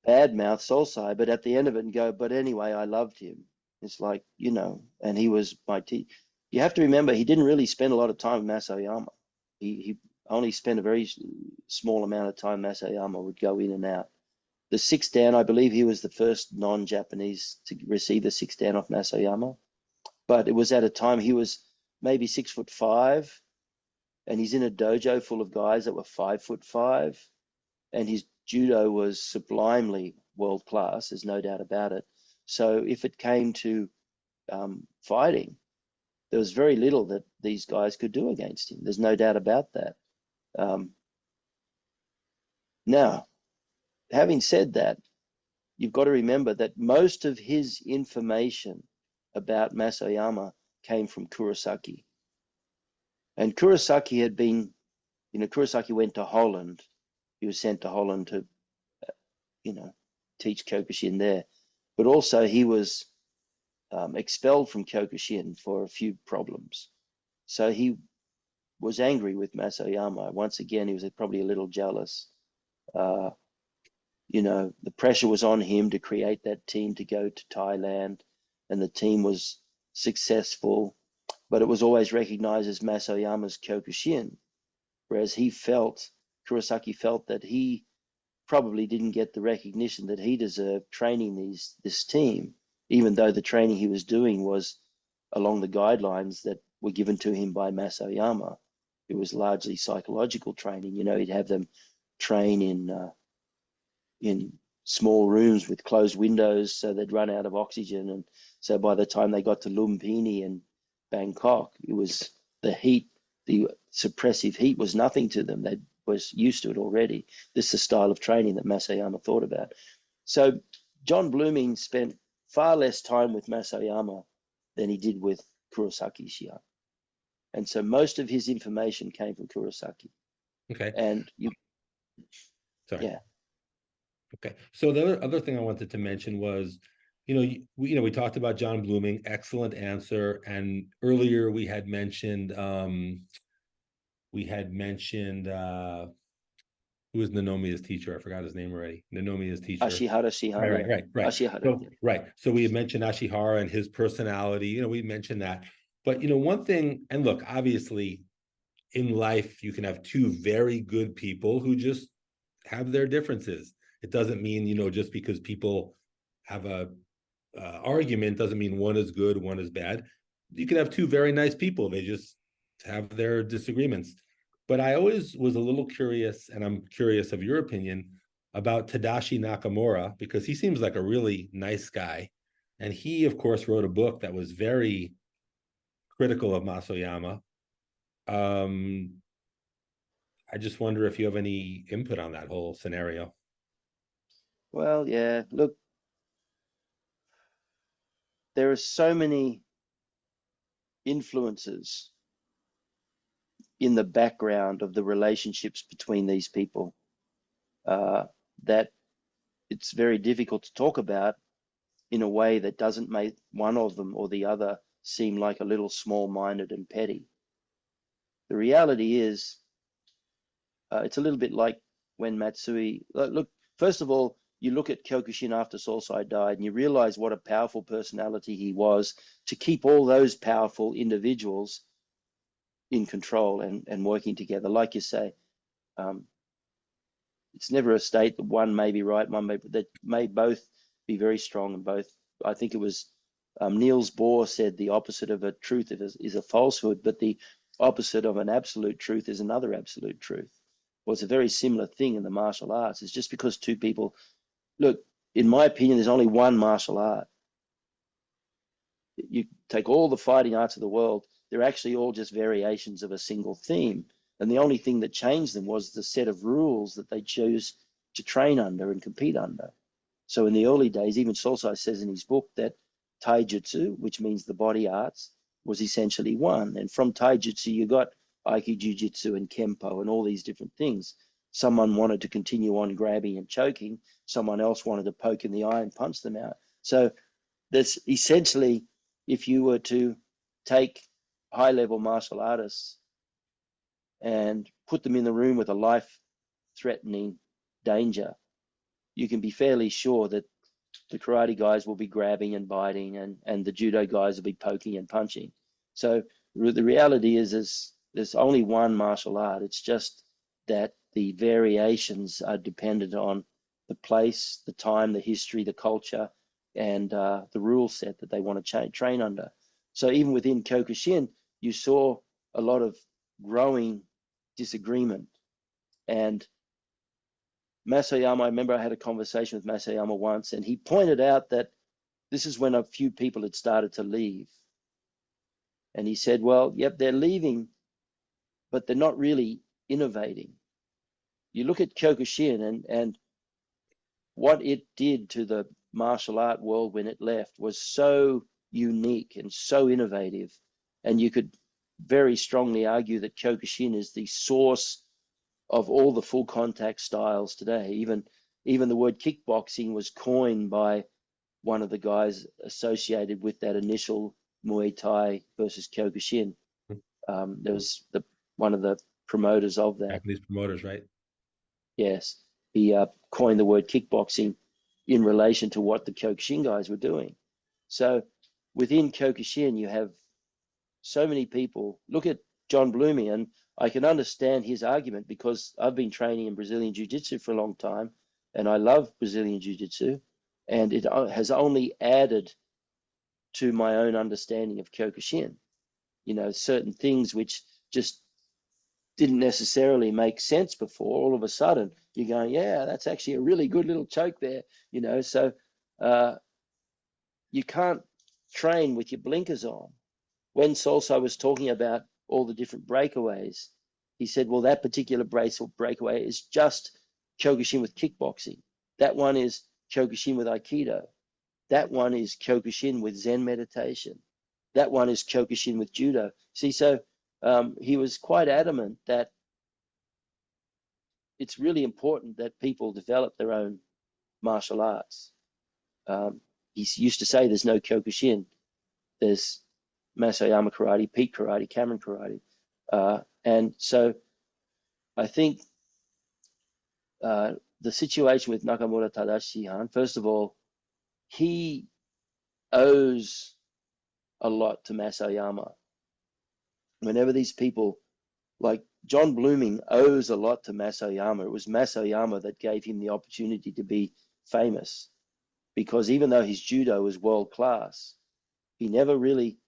Speaker 2: badmouth Solsai, but at the end of it and go, but anyway, I loved him. It's like, and he was my teacher. You have to remember, he didn't really spend a lot of time with Masoyama. He only spent a very small amount of time. Masoyama would go in and out. The sixth dan, I believe he was the first non-Japanese to receive the sixth dan off Masoyama, but it was at a time he was maybe 6'5", and he's in a dojo full of guys that were 5'5", and his judo was sublimely world class. There's no doubt about it. So if it came to fighting, there was very little that these guys could do against him. There's no doubt about that. Now, having said that, you've got to remember that most of his information about Masoyama came from Kurosaki. And Kurosaki had been, Kurosaki went to Holland. He was sent to Holland to, teach Kyokushin there. But also he was expelled from Kyokushin for a few problems. So he was angry with Masoyama. Once again, he was probably a little jealous. The pressure was on him to create that team to go to Thailand, and the team was successful, but it was always recognized as Masoyama's Kyokushin, whereas Kurosaki felt that he probably didn't get the recognition that he deserved training this team, even though the training he was doing was along the guidelines that were given to him by Masoyama. It was largely psychological training. He'd have them train in small rooms with closed windows, so they'd run out of oxygen. And so by the time they got to Lumpini and Bangkok, it was the heat, the suppressive heat was nothing to them. They was used to it already. This is the style of training that Masoyama thought about. So John Blooming spent far less time with Masoyama than he did with Kurosaki Shihan. And so most of his information came from Kurosaki.
Speaker 1: Okay.
Speaker 2: And
Speaker 1: Sorry.
Speaker 2: yeah.
Speaker 1: Okay. So the other thing I wanted to mention was, we talked about John Blooming, excellent answer. And earlier we had mentioned who was Nanomiya's teacher? I forgot his name already. Nanomiya's teacher.
Speaker 2: Ashihara Shihan.
Speaker 1: Right.
Speaker 2: Ashihara.
Speaker 1: So, right. So we had mentioned Ashihara and his personality. We mentioned that. But one thing, and look, obviously, in life you can have two very good people who just have their differences. It doesn't mean just because people have a argument doesn't mean one is good, one is bad. You can have two very nice people. They just have their disagreements. But I always was a little curious, and I'm curious of your opinion about Tadashi Nakamura, because he seems like a really nice guy. And he, of course, wrote a book that was very critical of Masoyama. I just wonder if you have any input on that whole scenario.
Speaker 2: Well, yeah, look, there are so many influences in the background of the relationships between these people that it's very difficult to talk about in a way that doesn't make one of them or the other seem like a little small-minded and petty. The reality is, it's a little bit like when Matsui, look, first of all, you look at Kyokushin after Solsai died and you realize what a powerful personality he was to keep all those powerful individuals in control and working together. Like you say, it's never a state that one may be right, that may both be very strong and both. I think it was Niels Bohr said the opposite of a truth is a falsehood, but the opposite of an absolute truth is another absolute truth. Well, it's a very similar thing in the martial arts. It's just because two people, look, in my opinion, there's only one martial art. You take all the fighting arts of the world, they're actually all just variations of a single theme. And the only thing that changed them was the set of rules that they chose to train under and compete under. So in the early days, even Sosai says in his book that taijutsu, which means the body arts, was essentially one. And from taijutsu, you got Aikido, Jiu-Jitsu, and Kempo, and all these different things. Someone wanted to continue on grabbing and choking. Someone else wanted to poke in the eye and punch them out. So there's essentially, if you were to take high-level martial artists and put them in the room with a life-threatening danger, you can be fairly sure that the karate guys will be grabbing and biting, and the judo guys will be poking and punching. So the reality is there's only one martial art. It's just that the variations are dependent on the place, the time, the history, the culture, and the rule set that they want to train under. So even within Kyokushin, you saw a lot of growing disagreement. And Masayama, I remember I had a conversation with Masayama once, and he pointed out that this is when a few people had started to leave. And he said, well, yep, they're leaving, but they're not really innovating. You look at Kyokushin and what it did to the martial art world when it left was so unique and so innovative. And you could very strongly argue that Kyokushin is the source of all the full contact styles today. Even the word kickboxing was coined by one of the guys associated with that initial Muay Thai versus Kyokushin. There was one of the promoters of that.
Speaker 1: Japanese promoters, right?
Speaker 2: Yes, he coined the word kickboxing in relation to what the Kyokushin guys were doing. So within Kyokushin, you have so many people. Look at John Blooming, and I can understand his argument because I've been training in Brazilian Jiu-Jitsu for a long time, and I love Brazilian Jiu-Jitsu, and it has only added to my own understanding of Kyokushin. You know, certain things which just didn't necessarily make sense before, all of a sudden you're going, yeah, that's actually a really good little choke there, you know. So you can't train with your blinkers on. When Solso was talking about all the different breakaways, he said, well, that particular breakaway is just Kyokushin with kickboxing. That one is Kyokushin with Aikido. That one is Kyokushin with Zen meditation. That one is Kyokushin with Judo. See, so he was quite adamant that it's really important that people develop their own martial arts. He used to say there's no Kyokushin. There's Masayama karate, Pete karate, Cameron karate. And so I think the situation with Nakamura Tadashi Shihan, first of all, he owes a lot to Masayama. Whenever these people, like John Blooming owes a lot to Masayama. It was Masayama that gave him the opportunity to be famous, because even though his judo was world class, he never really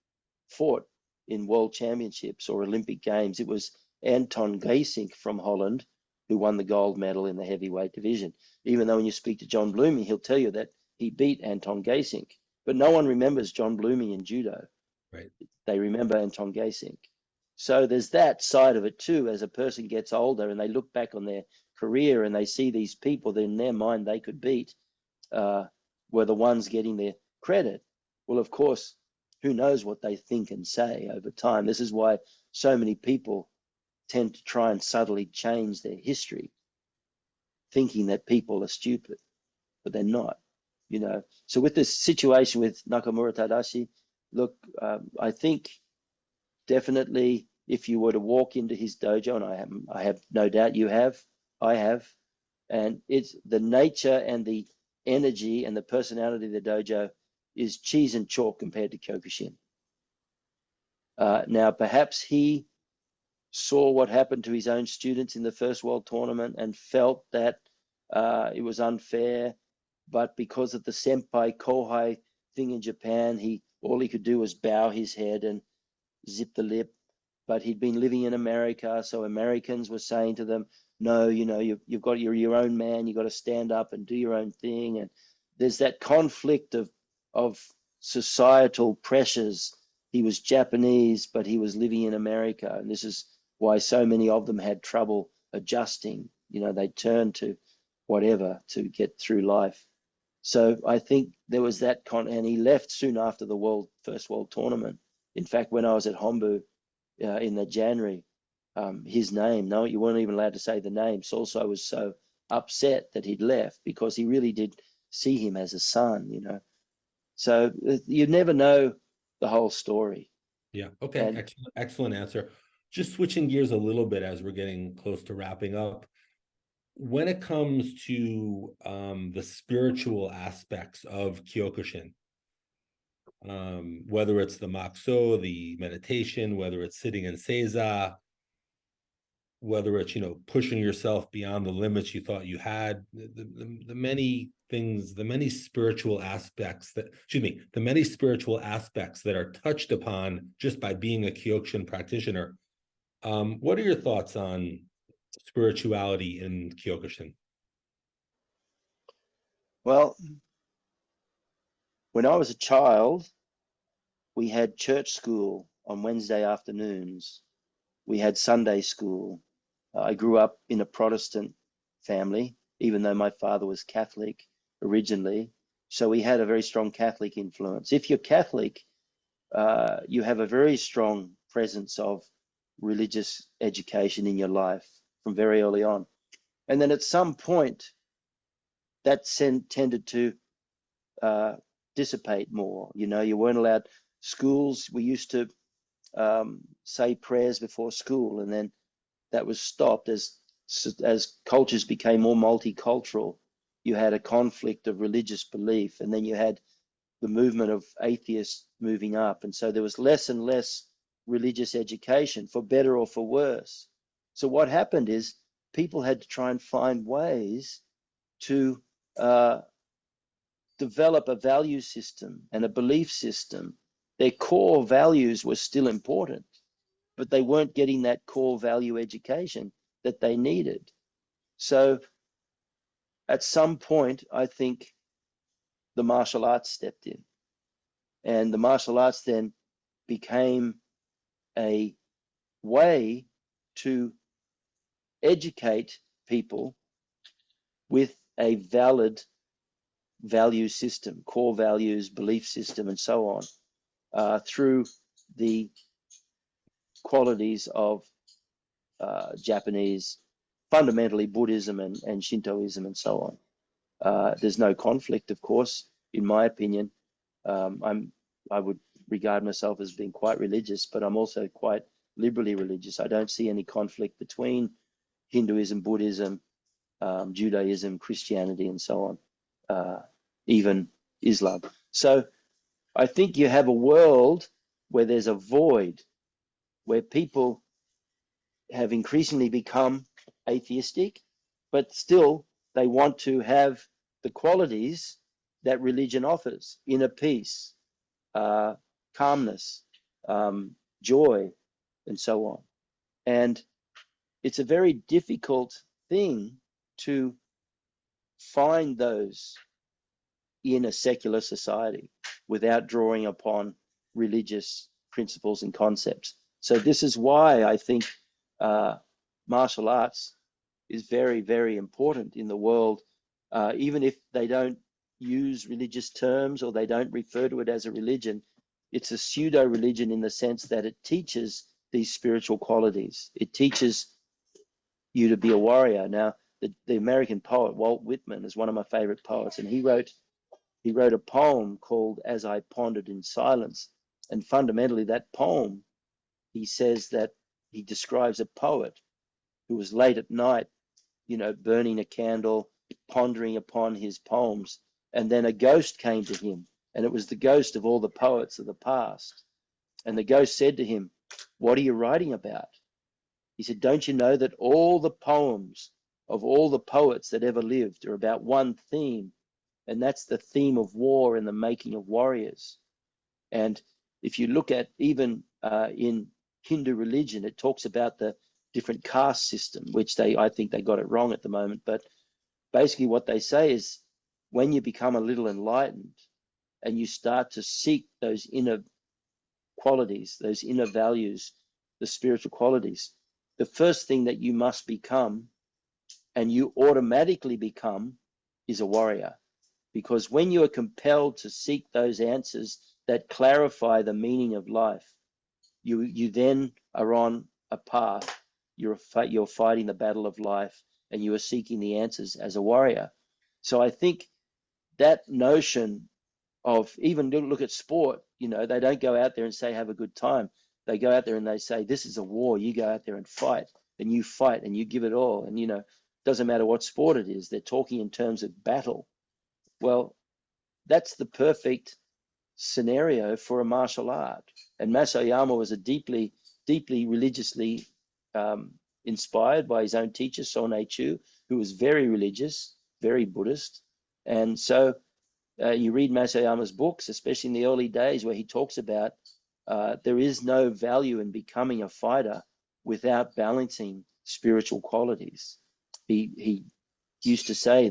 Speaker 2: fought in world championships or Olympic games. It was Anton Geesink from Holland who won the gold medal in the heavyweight division. Even though when you speak to John Blooming, he'll tell you that he beat Anton Geesink, but no one remembers John Blooming in judo.
Speaker 1: Right.
Speaker 2: They remember Anton Geesink. So there's that side of it too. As a person gets older and they look back on their career and they see these people that in their mind they could beat were the ones getting their credit. Well, of course, who knows what they think and say over time. This is why so many people tend to try and subtly change their history, thinking that people are stupid, but they're not, you know. So with this situation with Nakamura Tadashi, look, I think definitely if you were to walk into his dojo, and I have no doubt you have, I have, and it's the nature and the energy and the personality of the dojo is cheese and chalk compared to Kyokushin. Now, perhaps he saw what happened to his own students in the first world tournament and felt that it was unfair, but because of the senpai kohai thing in Japan, all he could do was bow his head and zip the lip. But he'd been living in America, so Americans were saying to them, no, you know, you're your own man, you got to stand up and do your own thing. And there's that conflict of societal pressures. He was Japanese, but he was living in America, and this is why so many of them had trouble adjusting. You know, they turned to whatever to get through life. So I think there was that and he left soon after the first world tournament. In fact, when I was at Hombu in the January, his name, no, you weren't even allowed to say the name. Salso was so upset that he'd left because he really did see him as a son, you know. So you never know the whole story.
Speaker 1: Yeah. Okay.
Speaker 2: And
Speaker 1: Excellent answer. Just switching gears a little bit as we're getting close to wrapping up. When it comes to the spiritual aspects of Kyokushin, whether it's the Makso, the meditation, whether it's sitting in Seiza, whether it's, pushing yourself beyond the limits you thought you had, the many things, the many spiritual aspects the many spiritual aspects that are touched upon just by being a Kyokushin practitioner. What are your thoughts on spirituality in Kyokushin?
Speaker 2: well, when I was a child, we had church school on Wednesday afternoons. We had Sunday school. I grew up in a Protestant family, even though my father was Catholic originally. So we had a very strong Catholic influence. If you're Catholic, you have a very strong presence of religious education in your life from very early on. And then at some point, that tended to dissipate more. You know, you weren't allowed schools. We used to say prayers before school, and then that was stopped as cultures became more multicultural. You had a conflict of religious belief, and then you had the movement of atheists moving up, and so there was less and less religious education, for better or for worse. So what happened is people had to try and find ways to develop a value system and a belief system. Their core values were still important, but they weren't getting that core value education that they needed. So at some point, I think the martial arts stepped in, and the martial arts then became a way to educate people with a valid value system, core values, belief system, and so on, through the qualities of Japanese, fundamentally Buddhism and Shintoism and so on. There's no conflict, of course, in my opinion. I would regard myself as being quite religious, but I'm also quite liberally religious. I don't see any conflict between Hinduism, Buddhism, Judaism, Christianity, and so on, even Islam. So I think you have a world where there's a void, where people have increasingly become atheistic, but still they want to have the qualities that religion offers: inner peace, calmness, joy, and so on. And it's a very difficult thing to find those in a secular society without drawing upon religious principles and concepts. So this is why I think martial arts is very, very important in the world, even if they don't use religious terms or they don't refer to it as a religion. It's a pseudo religion in the sense that it teaches these spiritual qualities. It teaches you to be a warrior. Now, the American poet Walt Whitman is one of my favorite poets, and he wrote a poem called "As I Pondered in Silence." And fundamentally, that poem, he says that he describes a poet who was late at night, burning a candle, pondering upon his poems. And then a ghost came to him, and it was the ghost of all the poets of the past. And the ghost said to him, "What are you writing about?" He said, "Don't you know that all the poems of all the poets that ever lived are about one theme? And that's the theme of war and the making of warriors." And if you look at even in Hindu religion, it talks about the different caste system, which I think they got it wrong at the moment. But basically what they say is when you become a little enlightened and you start to seek those inner qualities, those inner values, the spiritual qualities, the first thing that you must become, and you automatically become, is a warrior. Because when you are compelled to seek those answers that clarify the meaning of life, you then are on a path. You're fighting the battle of life, and you are seeking the answers as a warrior. So I think that notion of, even look at sport, you know, they don't go out there and say, have a good time. They go out there and they say, this is a war. You go out there and fight, and you give it all. And, you know, doesn't matter what sport it is, they're talking in terms of battle. Well, that's the perfect scenario for a martial art. And Mas Oyama was a deeply religiously inspired by his own teacher, Sonei Chu, who was very religious, very Buddhist. And so you read Mas Oyama's books, especially in the early days, where he talks about there is no value in becoming a fighter without balancing spiritual qualities. He used to say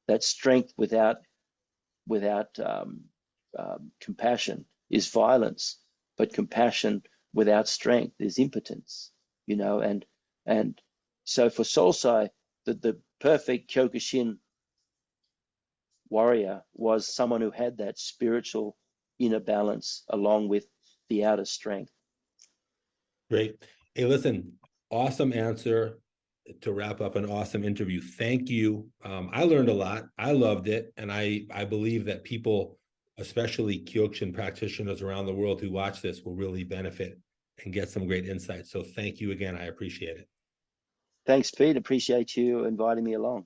Speaker 2: that strength without compassion is violence, but compassion without strength is impotence. You know, and so for Solsai, the perfect Kyokushin warrior was someone who had that spiritual inner balance along with the outer strength.
Speaker 1: Great. Hey, listen, awesome answer to wrap up an awesome interview. Thank you. I learned a lot. I loved it. And I believe that people, especially Kyokushin practitioners around the world who watch this, will really benefit and get some great insights. So thank you again. I appreciate it.
Speaker 2: Thanks, Pete. Appreciate you inviting me along.